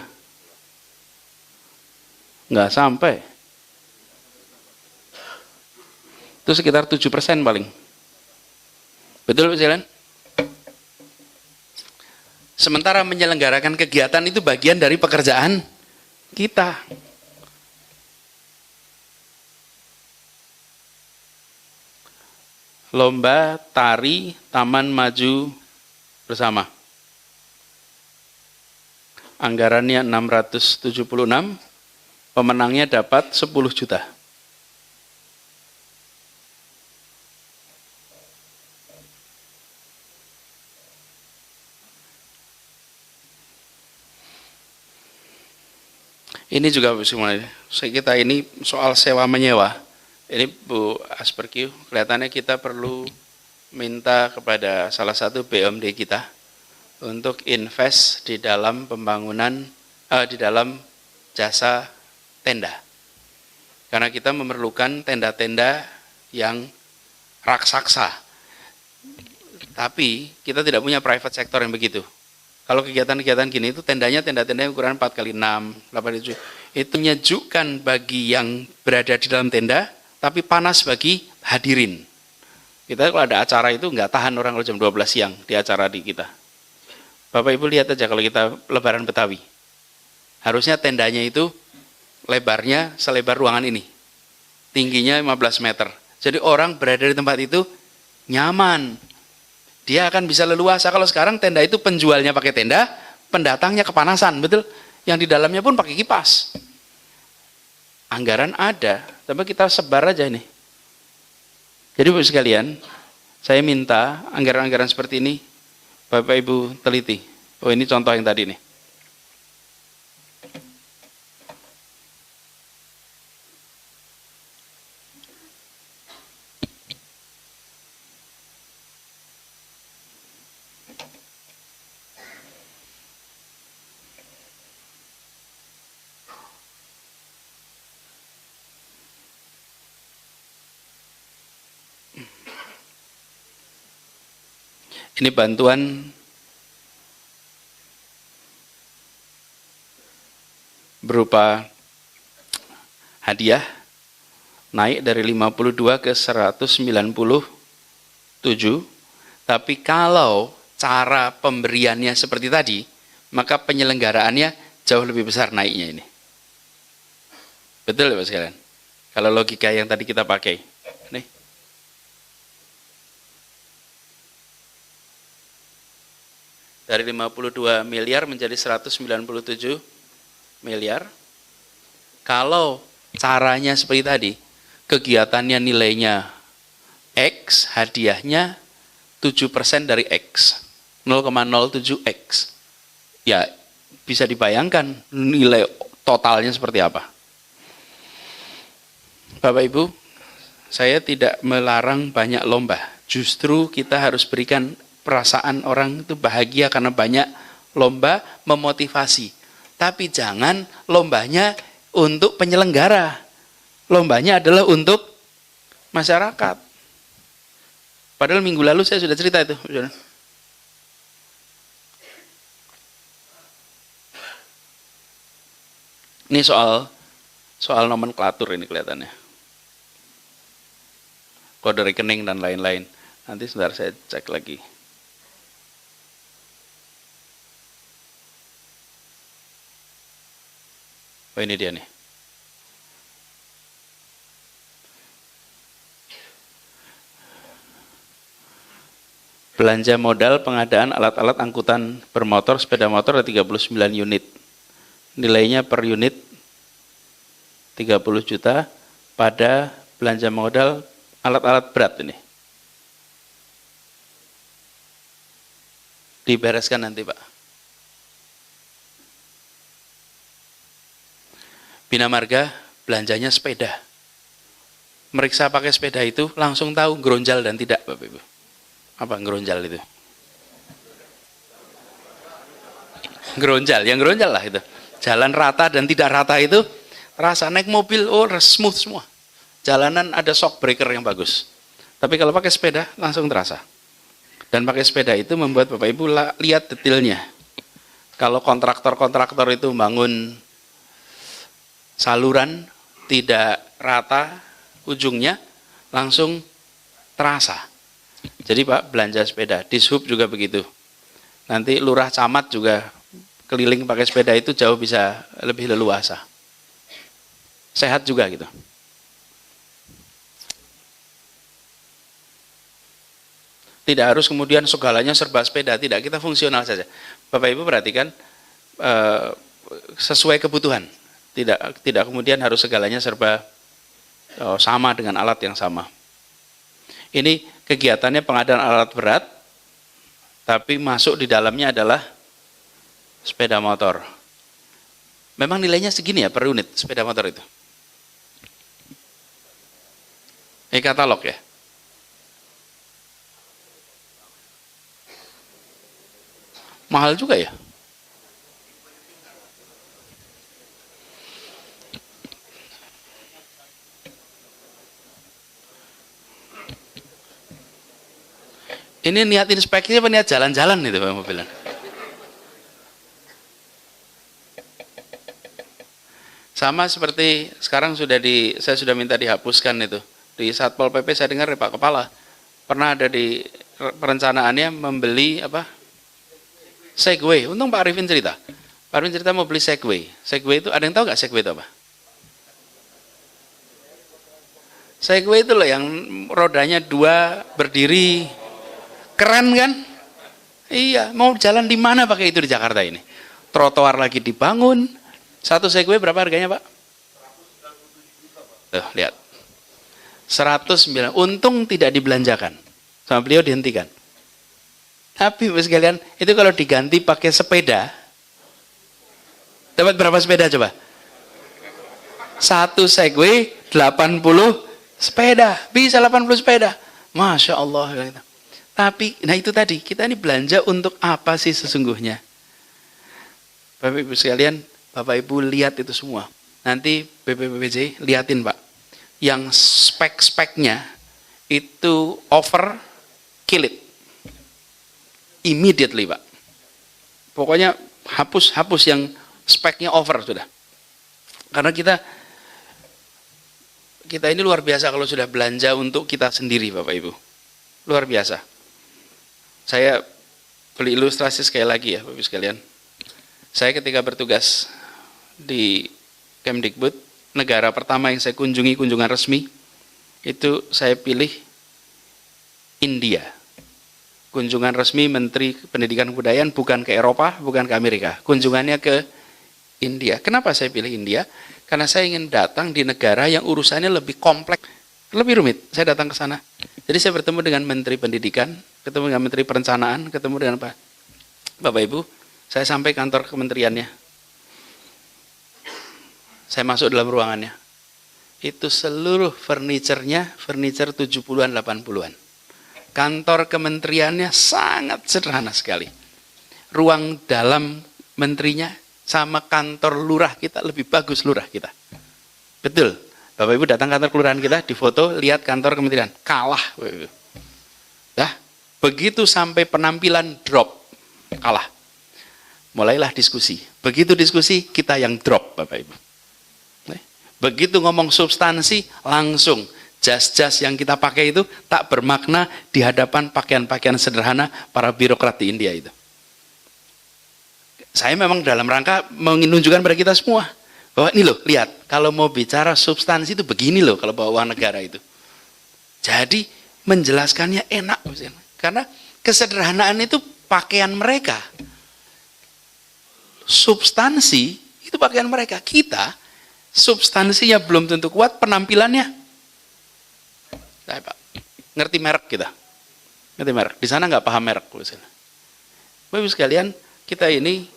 Nggak sampai. Itu sekitar 7% paling. Betul Pak Jalan? Sementara menyelenggarakan kegiatan itu bagian dari pekerjaan kita. Lomba tari Taman Maju Bersama. Anggarannya 676, pemenangnya dapat 10 juta. Ini juga kita ini soal sewa menyewa. Ini Bu Asperq, kelihatannya kita perlu minta kepada salah satu BUMD kita untuk invest di dalam pembangunan, di dalam jasa tenda. Karena kita memerlukan tenda-tenda yang raksasa. Tapi kita tidak punya private sector yang begitu. Kalau kegiatan-kegiatan gini itu tenda-tenda yang ukuran 4x6, 8x7. Itu menyejukkan bagi yang berada di dalam tenda, tapi panas bagi hadirin. Kita kalau ada acara itu nggak tahan orang kalau jam 12 siang di acara di kita. Bapak Ibu lihat aja kalau kita lebaran Betawi. Harusnya tendanya itu lebarnya selebar ruangan ini. Tingginya 15 meter. Jadi orang berada di tempat itu nyaman. Dia akan bisa leluasa. Kalau sekarang tenda itu penjualnya pakai tenda, pendatangnya kepanasan, betul? Yang di dalamnya pun pakai kipas. Anggaran ada, tapi kita sebar aja ini. Jadi Bu sekalian, saya minta anggaran-anggaran seperti ini, Bapak Ibu teliti. Oh ini contoh yang tadi nih. Ini bantuan berupa hadiah naik dari 52 ke 197, tapi kalau cara pemberiannya seperti tadi, maka penyelenggaraannya jauh lebih besar naiknya ini. Betul ya Pak sekalian? Kalau logika yang tadi kita pakai. Nih. Dari 52 miliar menjadi 197 miliar. Kalau caranya seperti tadi, kegiatannya nilainya X, hadiahnya 7% dari X, 0,07X. Ya, bisa dibayangkan nilai totalnya seperti apa. Bapak Ibu, saya tidak melarang banyak lomba. Justru kita harus berikan perasaan orang itu bahagia karena banyak lomba memotivasi. Tapi jangan lombanya untuk penyelenggara. Lombanya adalah untuk masyarakat. Padahal minggu lalu saya sudah cerita itu. Ini soal nomenklatur ini kelihatannya. Kode rekening dan lain-lain. Nanti sebentar saya cek lagi. Oh ini dia nih. Belanja modal pengadaan alat-alat angkutan bermotor, sepeda motor ada 39 unit. Nilainya per unit 30 juta pada belanja modal alat-alat berat ini. Dibereskan nanti Pak. Bina Marga belanjanya sepeda. Meriksa pakai sepeda itu langsung tahu geronjal dan tidak Bapak Ibu. Apa geronjal itu? Geronjal, yang geronjal lah itu. Jalan rata dan tidak rata itu terasa. Naik mobil, oh smooth semua. Jalanan ada shock breaker yang bagus. Tapi kalau pakai sepeda langsung terasa. Dan pakai sepeda itu membuat Bapak Ibu lihat detailnya. Kalau kontraktor-kontraktor itu bangun saluran tidak rata ujungnya, langsung terasa. Jadi Pak, belanja sepeda, Dishub juga begitu. Nanti lurah camat juga keliling pakai sepeda itu jauh bisa lebih leluasa. Sehat juga gitu. Tidak harus kemudian segalanya serba sepeda, tidak, kita fungsional saja. Bapak Ibu perhatikan sesuai kebutuhan. Tidak kemudian harus segalanya serba sama dengan alat yang sama. Ini kegiatannya pengadaan alat berat, tapi masuk di dalamnya adalah sepeda motor. Memang nilainya segini ya per unit sepeda motor itu. Katalog ya. Mahal juga ya. Ini niat inspeksinya apa niat jalan-jalan itu Pak mobilan? Sama seperti sekarang saya sudah minta dihapuskan itu. Di Satpol PP saya dengar Pak Kepala pernah ada di perencanaannya membeli apa? Segway. Untung Pak Arifin cerita. Pak Arifin cerita mau beli Segway. Segway itu ada yang tahu nggak Segway itu apa? Segway itu loh yang rodanya 2 berdiri. Keren kan? Iya, mau jalan di mana pakai itu di Jakarta ini? Trotoar lagi dibangun. Satu Segway berapa harganya, Pak? Tuh, lihat. 109. Untung tidak dibelanjakan. Sama beliau dihentikan. Tapi Bapak sekalian, itu kalau diganti pakai sepeda, dapat berapa sepeda coba? Satu Segway 80 sepeda. Bisa 80 sepeda. Masya Allah. Tapi, nah itu tadi, kita ini belanja untuk apa sih sesungguhnya? Bapak Ibu sekalian, Bapak Ibu lihat itu semua. Nanti BPPJ liatin Pak. Yang spek-speknya itu over, kill it. Immediately Pak. Pokoknya hapus yang speknya over sudah. Karena kita ini luar biasa kalau sudah belanja untuk kita sendiri Bapak Ibu. Luar biasa. Saya beli ilustrasi sekali lagi ya Bapak Ibu sekalian. Saya ketika bertugas di Kemdikbud, negara pertama yang saya kunjungi kunjungan resmi, itu saya pilih India. Kunjungan resmi Menteri Pendidikan Kebudayaan bukan ke Eropa, bukan ke Amerika. Kunjungannya ke India. Kenapa saya pilih India? Karena saya ingin datang di negara yang urusannya lebih kompleks, lebih rumit. Saya datang ke sana. Jadi saya bertemu dengan Menteri Pendidikan, ketemu dengan Menteri Perencanaan, ketemu dengan Bapak Ibu, saya sampai kantor kementeriannya. Saya masuk dalam ruangannya. Itu seluruh furniture-nya, furniture 70-an, 80-an. Kantor kementeriannya sangat sederhana sekali. Ruang dalam menterinya sama kantor lurah kita lebih bagus lurah kita. Betul. Bapak Ibu datang kantor kelurahan kita, difoto, lihat kantor kementerian, kalah. Nah, begitu sampai penampilan drop, kalah. Mulailah diskusi. Begitu diskusi, kita yang drop, Bapak Ibu. Begitu ngomong substansi, langsung jas-jas yang kita pakai itu tak bermakna di hadapan pakaian-pakaian sederhana para birokrat di India itu. Saya memang dalam rangka menunjukkan pada kita semua, bahwa ini loh, lihat, kalau mau bicara substansi itu begini loh, kalau bawa uang negara itu. Jadi, menjelaskannya enak. Karena kesederhanaan itu pakaian mereka. Substansi, itu pakaian mereka. Kita, substansinya belum tentu kuat, penampilannya. Nah, Pak, ngerti merek kita. Ngerti merek. Di sana nggak paham merek. Bapak Ibu sekalian, kita ini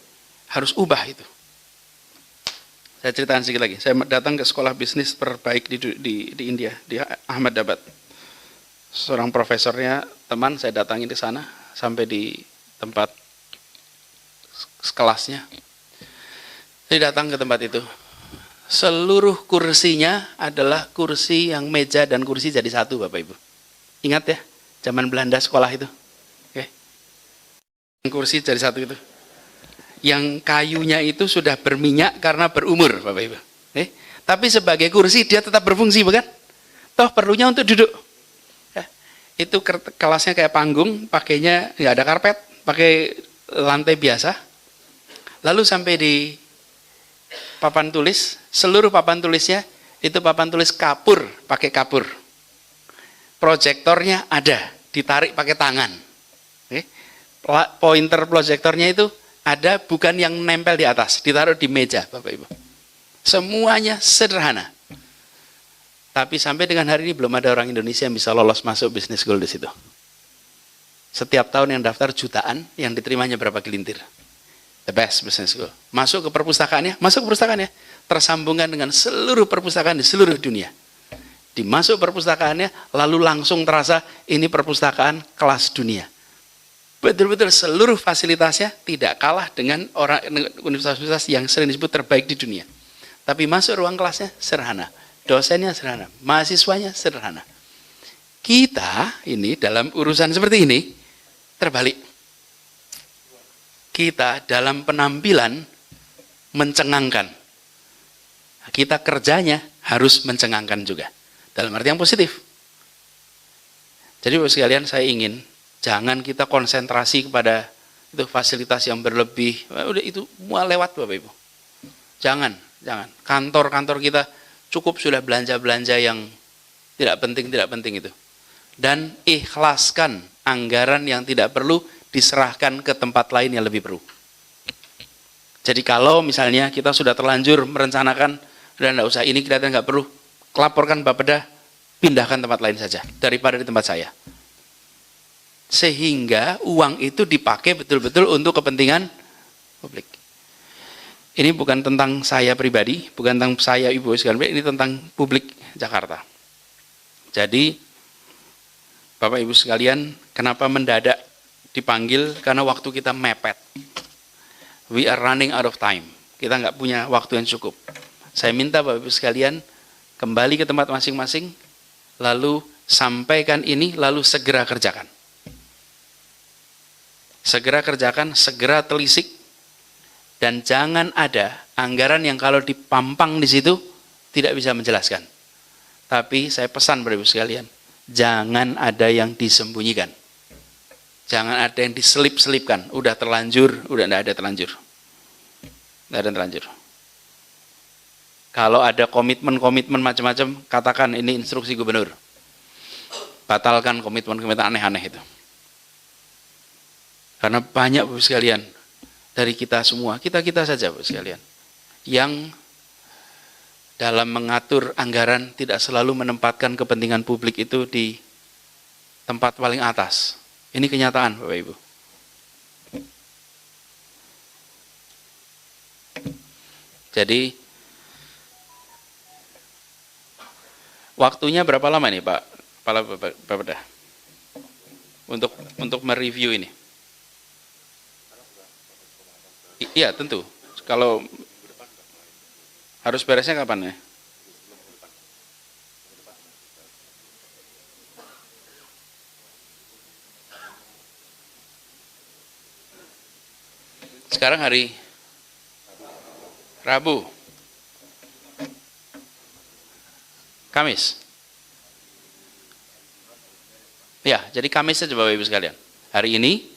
harus ubah itu. Saya ceritakan sedikit lagi. Saya datang ke sekolah bisnis terbaik di India, di Ahmedabad. Seorang profesornya, teman, saya datangi di sana, sampai di tempat kelasnya. Saya datang ke tempat itu. Seluruh kursinya adalah kursi yang meja dan kursi jadi satu, Bapak Ibu. Ingat ya, zaman Belanda sekolah itu. Oke. Kursi jadi satu itu. Yang kayunya itu sudah berminyak karena berumur, Bapak Ibu. Tapi sebagai kursi dia tetap berfungsi, bukan? Toh perlunya untuk duduk. Itu kelasnya kayak panggung, pakainya nggak ada karpet, pakai lantai biasa. Lalu sampai di papan tulis, seluruh papan tulisnya itu papan tulis kapur, pakai kapur. Proyektornya ada, ditarik pakai tangan. Pointer proyektornya itu ada, bukan yang nempel di atas, ditaruh di meja, Bapak Ibu. Semuanya sederhana. Tapi sampai dengan hari ini belum ada orang Indonesia yang bisa lolos masuk business school di situ. Setiap tahun yang daftar jutaan, yang diterimanya berapa gelintir. The best business school. Masuk ke perpustakaannya, tersambungkan dengan seluruh perpustakaan di seluruh dunia. Dimasuk perpustakaannya, lalu langsung terasa ini perpustakaan kelas dunia. Betul-betul seluruh fasilitasnya tidak kalah dengan universitas-universitas yang sering disebut terbaik di dunia. Tapi masuk ruang kelasnya sederhana, dosennya sederhana, mahasiswanya sederhana. Kita ini dalam urusan seperti ini terbalik. Kita dalam penampilan mencengangkan. Kita kerjanya harus mencengangkan juga. Dalam arti yang positif. Jadi Bapak sekalian, saya ingin jangan kita konsentrasi kepada itu fasilitas yang berlebih. Udah itu semua lewat Bapak Ibu. Jangan. Kantor-kantor kita cukup sudah belanja-belanja yang tidak penting itu. Dan ikhlaskan anggaran yang tidak perlu diserahkan ke tempat lain yang lebih perlu. Jadi kalau misalnya kita sudah terlanjur merencanakan, dan tidak usah ini kelihatan nggak perlu, laporkan Bapeda, pindahkan tempat lain saja daripada di tempat saya. Sehingga uang itu dipakai betul-betul untuk kepentingan publik. Ini bukan tentang saya pribadi, bukan tentang saya Ibu sekalian, ini tentang publik Jakarta. Jadi Bapak Ibu sekalian, kenapa mendadak dipanggil? Karena waktu kita mepet. We are running out of time. Kita nggak punya waktu yang cukup. Saya minta Bapak Ibu sekalian kembali ke tempat masing-masing, lalu sampaikan ini, lalu segera kerjakan. Segera kerjakan, segera telisik, dan jangan ada anggaran yang kalau dipampang di situ tidak bisa menjelaskan. Tapi saya pesan Bapak Ibu sekalian, jangan ada yang disembunyikan. Jangan ada yang diselip-selipkan. Udah terlanjur, udah tidak ada terlanjur. Tidak ada terlanjur. Kalau ada komitmen-komitmen macam-macam, katakan ini instruksi gubernur. Batalkan komitmen-komitmen aneh-aneh itu. Karena banyak Bapak sekalian, dari kita semua, kita saja Bapak sekalian, yang dalam mengatur anggaran tidak selalu menempatkan kepentingan publik itu di tempat paling atas. Ini kenyataan Bapak Ibu. Jadi waktunya berapa lama nih Pak Kepala Bapeda untuk mereview ini? Iya tentu. Kalau harus beresnya kapan ya? Sekarang hari Rabu, Kamis. Ya, jadi Kamis saja Bapak Ibu sekalian. Hari ini,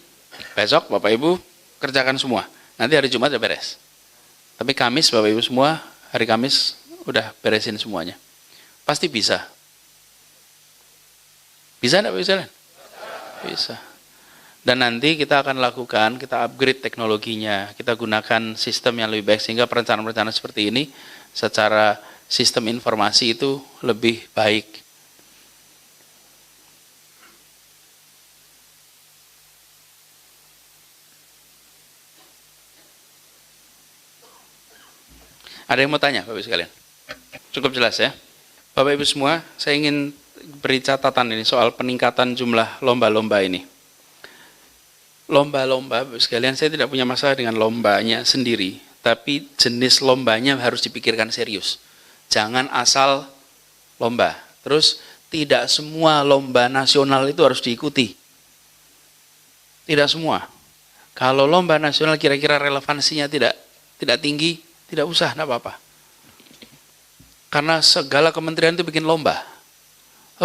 besok Bapak Ibu kerjakan semua. Nanti hari Jumat udah beres. Tapi Kamis Bapak Ibu semua, hari Kamis udah beresin semuanya. Pasti bisa. Bisa enggak Bapak Ibu sekalian? Bisa. Dan nanti kita akan lakukan, kita upgrade teknologinya, kita gunakan sistem yang lebih baik sehingga perencanaan-perencanaan seperti ini secara sistem informasi itu lebih baik. Ada yang mau tanya Bapak Ibu sekalian? Cukup jelas ya? Bapak Ibu semua, saya ingin beri catatan ini soal peningkatan jumlah lomba-lomba ini. Lomba-lomba, Bapak sekalian, saya tidak punya masalah dengan lombanya sendiri, tapi jenis lombanya harus dipikirkan serius. Jangan asal lomba. Terus tidak semua lomba nasional itu harus diikuti. Tidak semua. Kalau lomba nasional kira-kira relevansinya tidak tinggi, tidak usah, tidak apa-apa. Karena segala kementerian itu bikin lomba.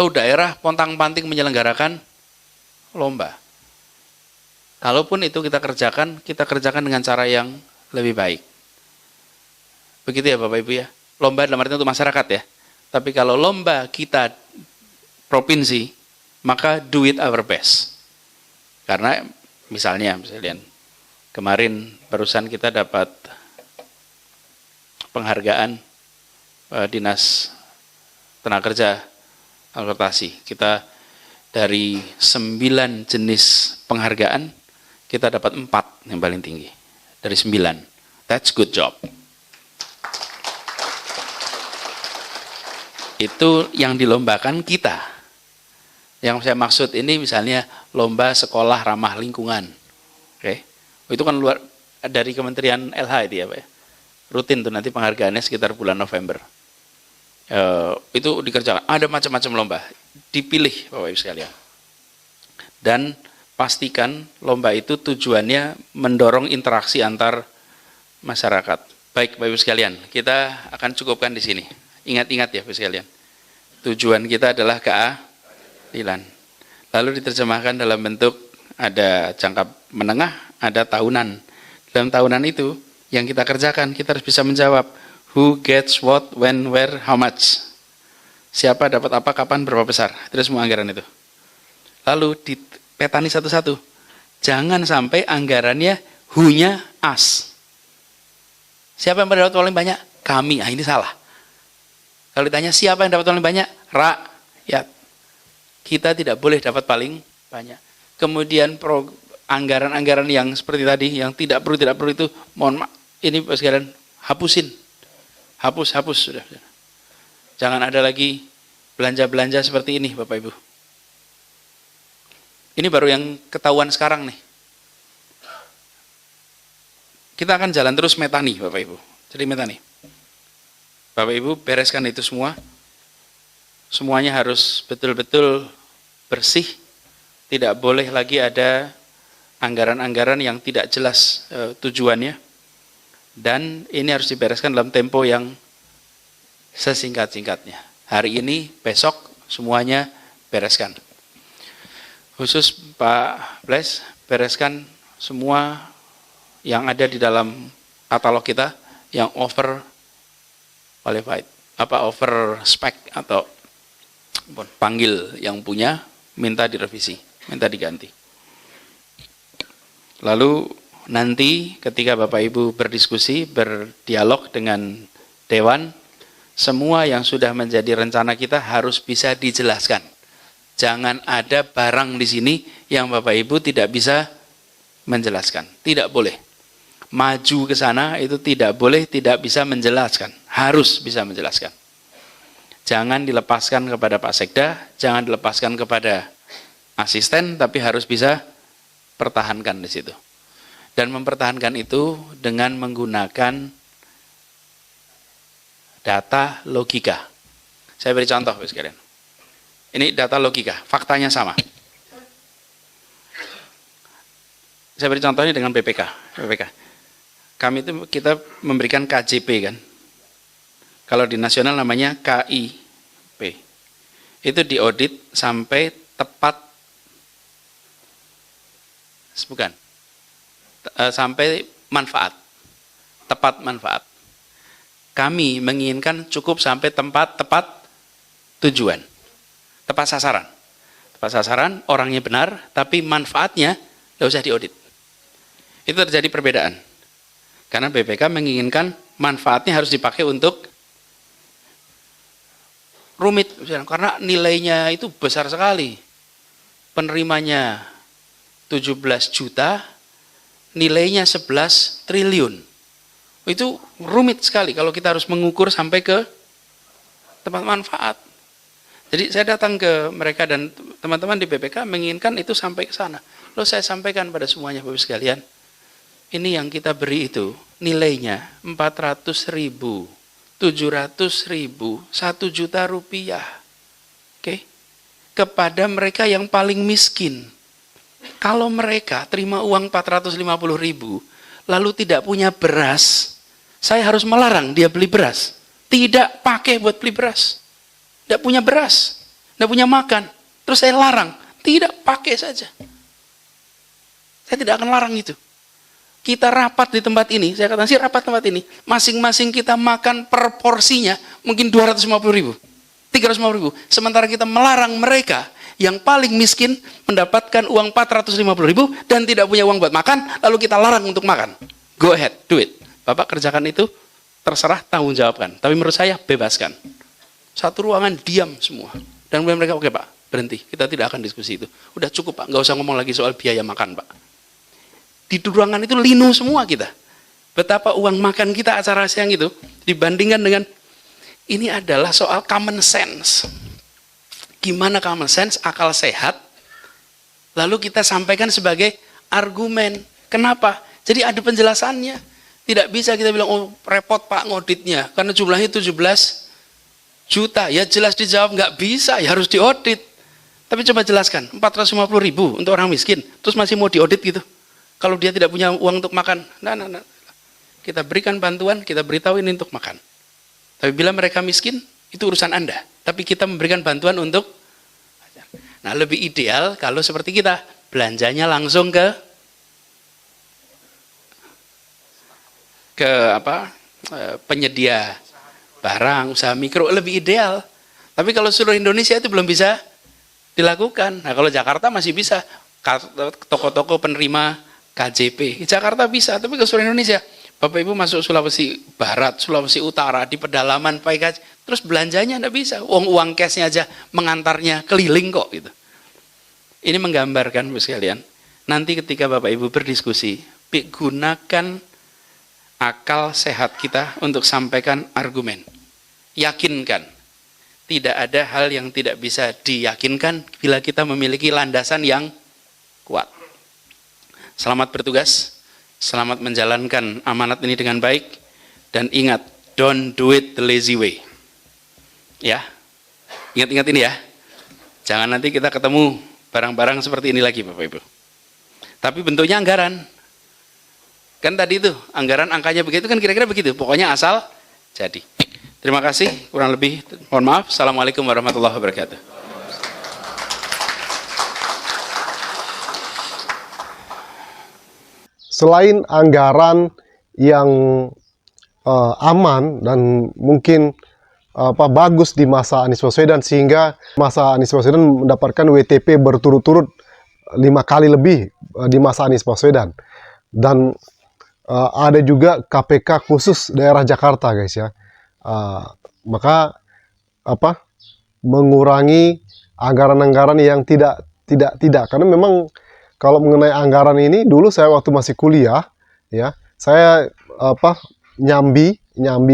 Oh, daerah pontang-panting menyelenggarakan lomba. Kalaupun itu kita kerjakan dengan cara yang lebih baik. Begitu ya Bapak Ibu ya. Lomba dalam artinya untuk masyarakat ya. Tapi kalau lomba kita provinsi, maka do it our best. Karena misalnya, kemarin barusan kita dapat penghargaan Dinas Tenaga Kerja Transportasi. Kita dari 9 jenis penghargaan, kita dapat 4 yang paling tinggi. dari 9. That's good job. Itu yang dilombakan kita. Yang saya maksud ini misalnya lomba sekolah ramah lingkungan. Oke. Itu kan luar dari Kementerian LH itu ya, Pak ya. Rutin tuh nanti penghargaannya sekitar bulan November. Itu dikerjakan. Ada macam-macam lomba. Dipilih Bapak Ibu sekalian. Dan pastikan lomba itu tujuannya mendorong interaksi antar masyarakat. Baik Bapak Ibu sekalian, kita akan cukupkan di sini. Ingat-ingat ya Bapak sekalian. Tujuan kita adalah keadilan. Lalu diterjemahkan dalam bentuk ada jangka menengah, ada tahunan. Dalam tahunan itu yang kita kerjakan, kita harus bisa menjawab who gets what, when, where, how much. Siapa dapat apa, kapan, berapa besar. Itu semua anggaran itu. Lalu dipetani satu-satu. Jangan sampai anggarannya who-nya us. Siapa yang dapat paling banyak? Kami. Ah, ini salah. Kalau ditanya siapa yang dapat paling banyak? Rakyat. Kita tidak boleh dapat paling banyak. Kemudian anggaran-anggaran yang seperti tadi, yang tidak perlu itu, mohon maaf, ini Bapak sekalian, hapusin. Hapus, sudah. Jangan ada lagi belanja-belanja seperti ini, Bapak Ibu. Ini baru yang ketahuan sekarang nih. Kita akan jalan terus metani, Bapak Ibu. Jadi metani. Bapak Ibu bereskan itu semua. Semuanya harus betul-betul bersih. Tidak boleh lagi ada anggaran-anggaran yang tidak jelas tujuannya. Dan ini harus dibereskan dalam tempo yang sesingkat-singkatnya. Hari ini, besok semuanya bereskan. Khusus Pak Bles, bereskan semua yang ada di dalam katalog kita yang over qualified, over spec atau panggil yang punya, minta direvisi, minta diganti. Lalu nanti ketika Bapak Ibu berdiskusi, berdialog dengan Dewan, semua yang sudah menjadi rencana kita harus bisa dijelaskan. Jangan ada barang di sini yang Bapak Ibu tidak bisa menjelaskan. Tidak boleh. Maju ke sana itu tidak boleh, tidak bisa menjelaskan. Harus bisa menjelaskan. Jangan dilepaskan kepada Pak Sekda, jangan dilepaskan kepada asisten, tapi harus bisa pertahankan di situ. Dan mempertahankan itu dengan menggunakan data logika. Saya beri contoh, Bapak sekalian. Ini data logika, faktanya sama. Saya beri contohnya dengan BPK. Kami itu kita memberikan KJP kan. Kalau di nasional namanya KIP. Itu diaudit sampai tepat, bukan, sampai manfaat, tepat manfaat. Kami menginginkan cukup sampai tepat tujuan, tepat sasaran. Tepat sasaran, orangnya benar, tapi manfaatnya tidak usah diaudit. Itu terjadi perbedaan. Karena BPK menginginkan manfaatnya harus dipakai untuk rumit, karena nilainya itu besar sekali. Penerimanya 17 juta, nilainya 11 triliun. Itu rumit sekali kalau kita harus mengukur sampai ke tempat manfaat. Jadi saya datang ke mereka dan teman-teman di BPK menginginkan itu sampai ke sana. Lalu saya sampaikan pada semuanya Bapak sekalian, ini yang kita beri itu nilainya 400.000, 700.000, 1 juta rupiah. Oke? Kepada mereka yang paling miskin. Kalau mereka terima uang 450.000, lalu tidak punya beras, saya harus melarang dia beli beras. Tidak pakai buat beli beras. Tidak punya beras, tidak punya makan. Terus saya larang, tidak pakai saja. Saya tidak akan larang itu. Kita rapat di tempat ini, saya katakan sih rapat tempat ini, masing-masing kita makan per porsinya mungkin 250.000, 350.000. Sementara kita melarang mereka yang paling miskin mendapatkan uang 450.000 dan tidak punya uang buat makan, lalu kita larang untuk makan. Go ahead, do it. Bapak kerjakan itu, terserah, tanggung jawabkan. Tapi menurut saya, bebaskan. Satu ruangan diam semua. Dan kemudian mereka, oke Pak, berhenti. Kita tidak akan diskusi itu. Udah cukup Pak, nggak usah ngomong lagi soal biaya makan Pak. Di ruangan itu linu semua kita. betapa uang makan kita acara siang itu dibandingkan dengan ini adalah soal common sense. Gimana common sense, akal sehat, lalu kita sampaikan sebagai argumen. Kenapa? Jadi ada penjelasannya. Tidak bisa kita bilang, oh repot Pak ngauditnya, karena jumlahnya 17 juta. Ya jelas dijawab nggak bisa, ya harus diaudit. Tapi coba jelaskan, 450.000 untuk orang miskin, terus masih mau diaudit gitu. Kalau dia tidak punya uang untuk makan, nah. Kita berikan bantuan, kita beritahu ini untuk makan. Tapi bila mereka miskin, itu urusan Anda. Tapi kita memberikan bantuan untuk, nah lebih ideal kalau seperti kita, belanjanya langsung ke penyedia barang, usaha mikro, lebih ideal. Tapi kalau seluruh Indonesia itu belum bisa dilakukan. Nah kalau Jakarta masih bisa, toko-toko penerima KJP, Jakarta bisa, tapi ke seluruh Indonesia. Bapak Ibu masuk Sulawesi Barat, Sulawesi Utara, di pedalaman PKJ, terus belanjanya enggak bisa. Uang cashnya aja mengantarnya keliling kok gitu. Ini menggambarkan Bu sekalian. Nanti ketika Bapak Ibu berdiskusi, gunakan akal sehat kita untuk sampaikan argumen. Yakinkan. Tidak ada hal yang tidak bisa diyakinkan bila kita memiliki landasan yang kuat. Selamat bertugas. Selamat menjalankan amanat ini dengan baik, dan ingat, don't do it the lazy way. Ya, ingat-ingat ini ya. Jangan nanti kita ketemu barang-barang seperti ini lagi Bapak Ibu. Tapi bentuknya anggaran. Kan tadi itu, anggaran angkanya begitu kan kira-kira begitu. Pokoknya asal jadi. Terima kasih, kurang lebih mohon maaf. Assalamualaikum warahmatullahi wabarakatuh. Selain anggaran yang aman dan mungkin bagus di masa Anies Baswedan, sehingga masa Anies Baswedan mendapatkan WTP berturut-turut 5 kali lebih di masa Anies Baswedan, dan ada juga KPK khusus daerah Jakarta guys ya. Maka mengurangi anggaran-anggaran yang tidak karena memang kalau mengenai anggaran ini, dulu saya waktu masih kuliah, ya, saya nyambi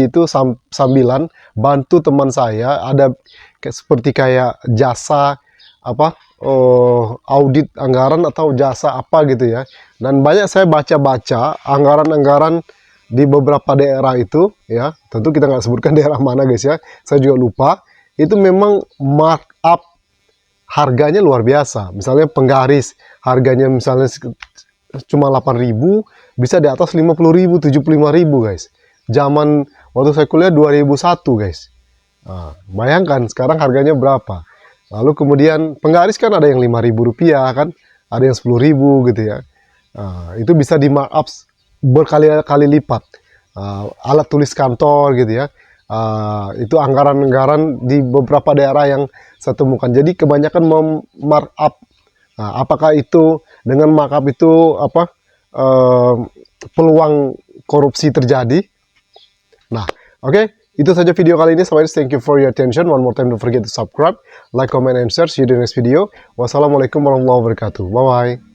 itu sambilan bantu teman saya, ada seperti kayak jasa audit anggaran atau jasa apa gitu ya. Dan banyak saya baca-baca anggaran-anggaran di beberapa daerah itu, ya, tentu kita nggak sebutkan daerah mana guys ya, saya juga lupa. Itu memang markup harganya luar biasa. Misalnya penggaris harganya misalnya cuma 8.000, bisa di atas 50.000, 75.000 guys. Zaman waktu saya kuliah 2001 guys. Nah, bayangkan sekarang harganya berapa. Lalu kemudian penggaris kan ada yang 5.000 rupiah kan, ada yang 10.000 gitu ya. Nah, itu bisa di markup berkali-kali lipat. Alat tulis kantor gitu ya. Itu anggaran-anggaran di beberapa daerah yang saya temukan. Jadi kebanyakan markup. Apakah itu dengan markup itu peluang korupsi terjadi? Nah, oke, itu saja video kali ini. Thank you for your attention. One more time, don't forget to subscribe, like, comment, and share. See you in the next video. Wassalamualaikum warahmatullahi wabarakatuh. Bye bye.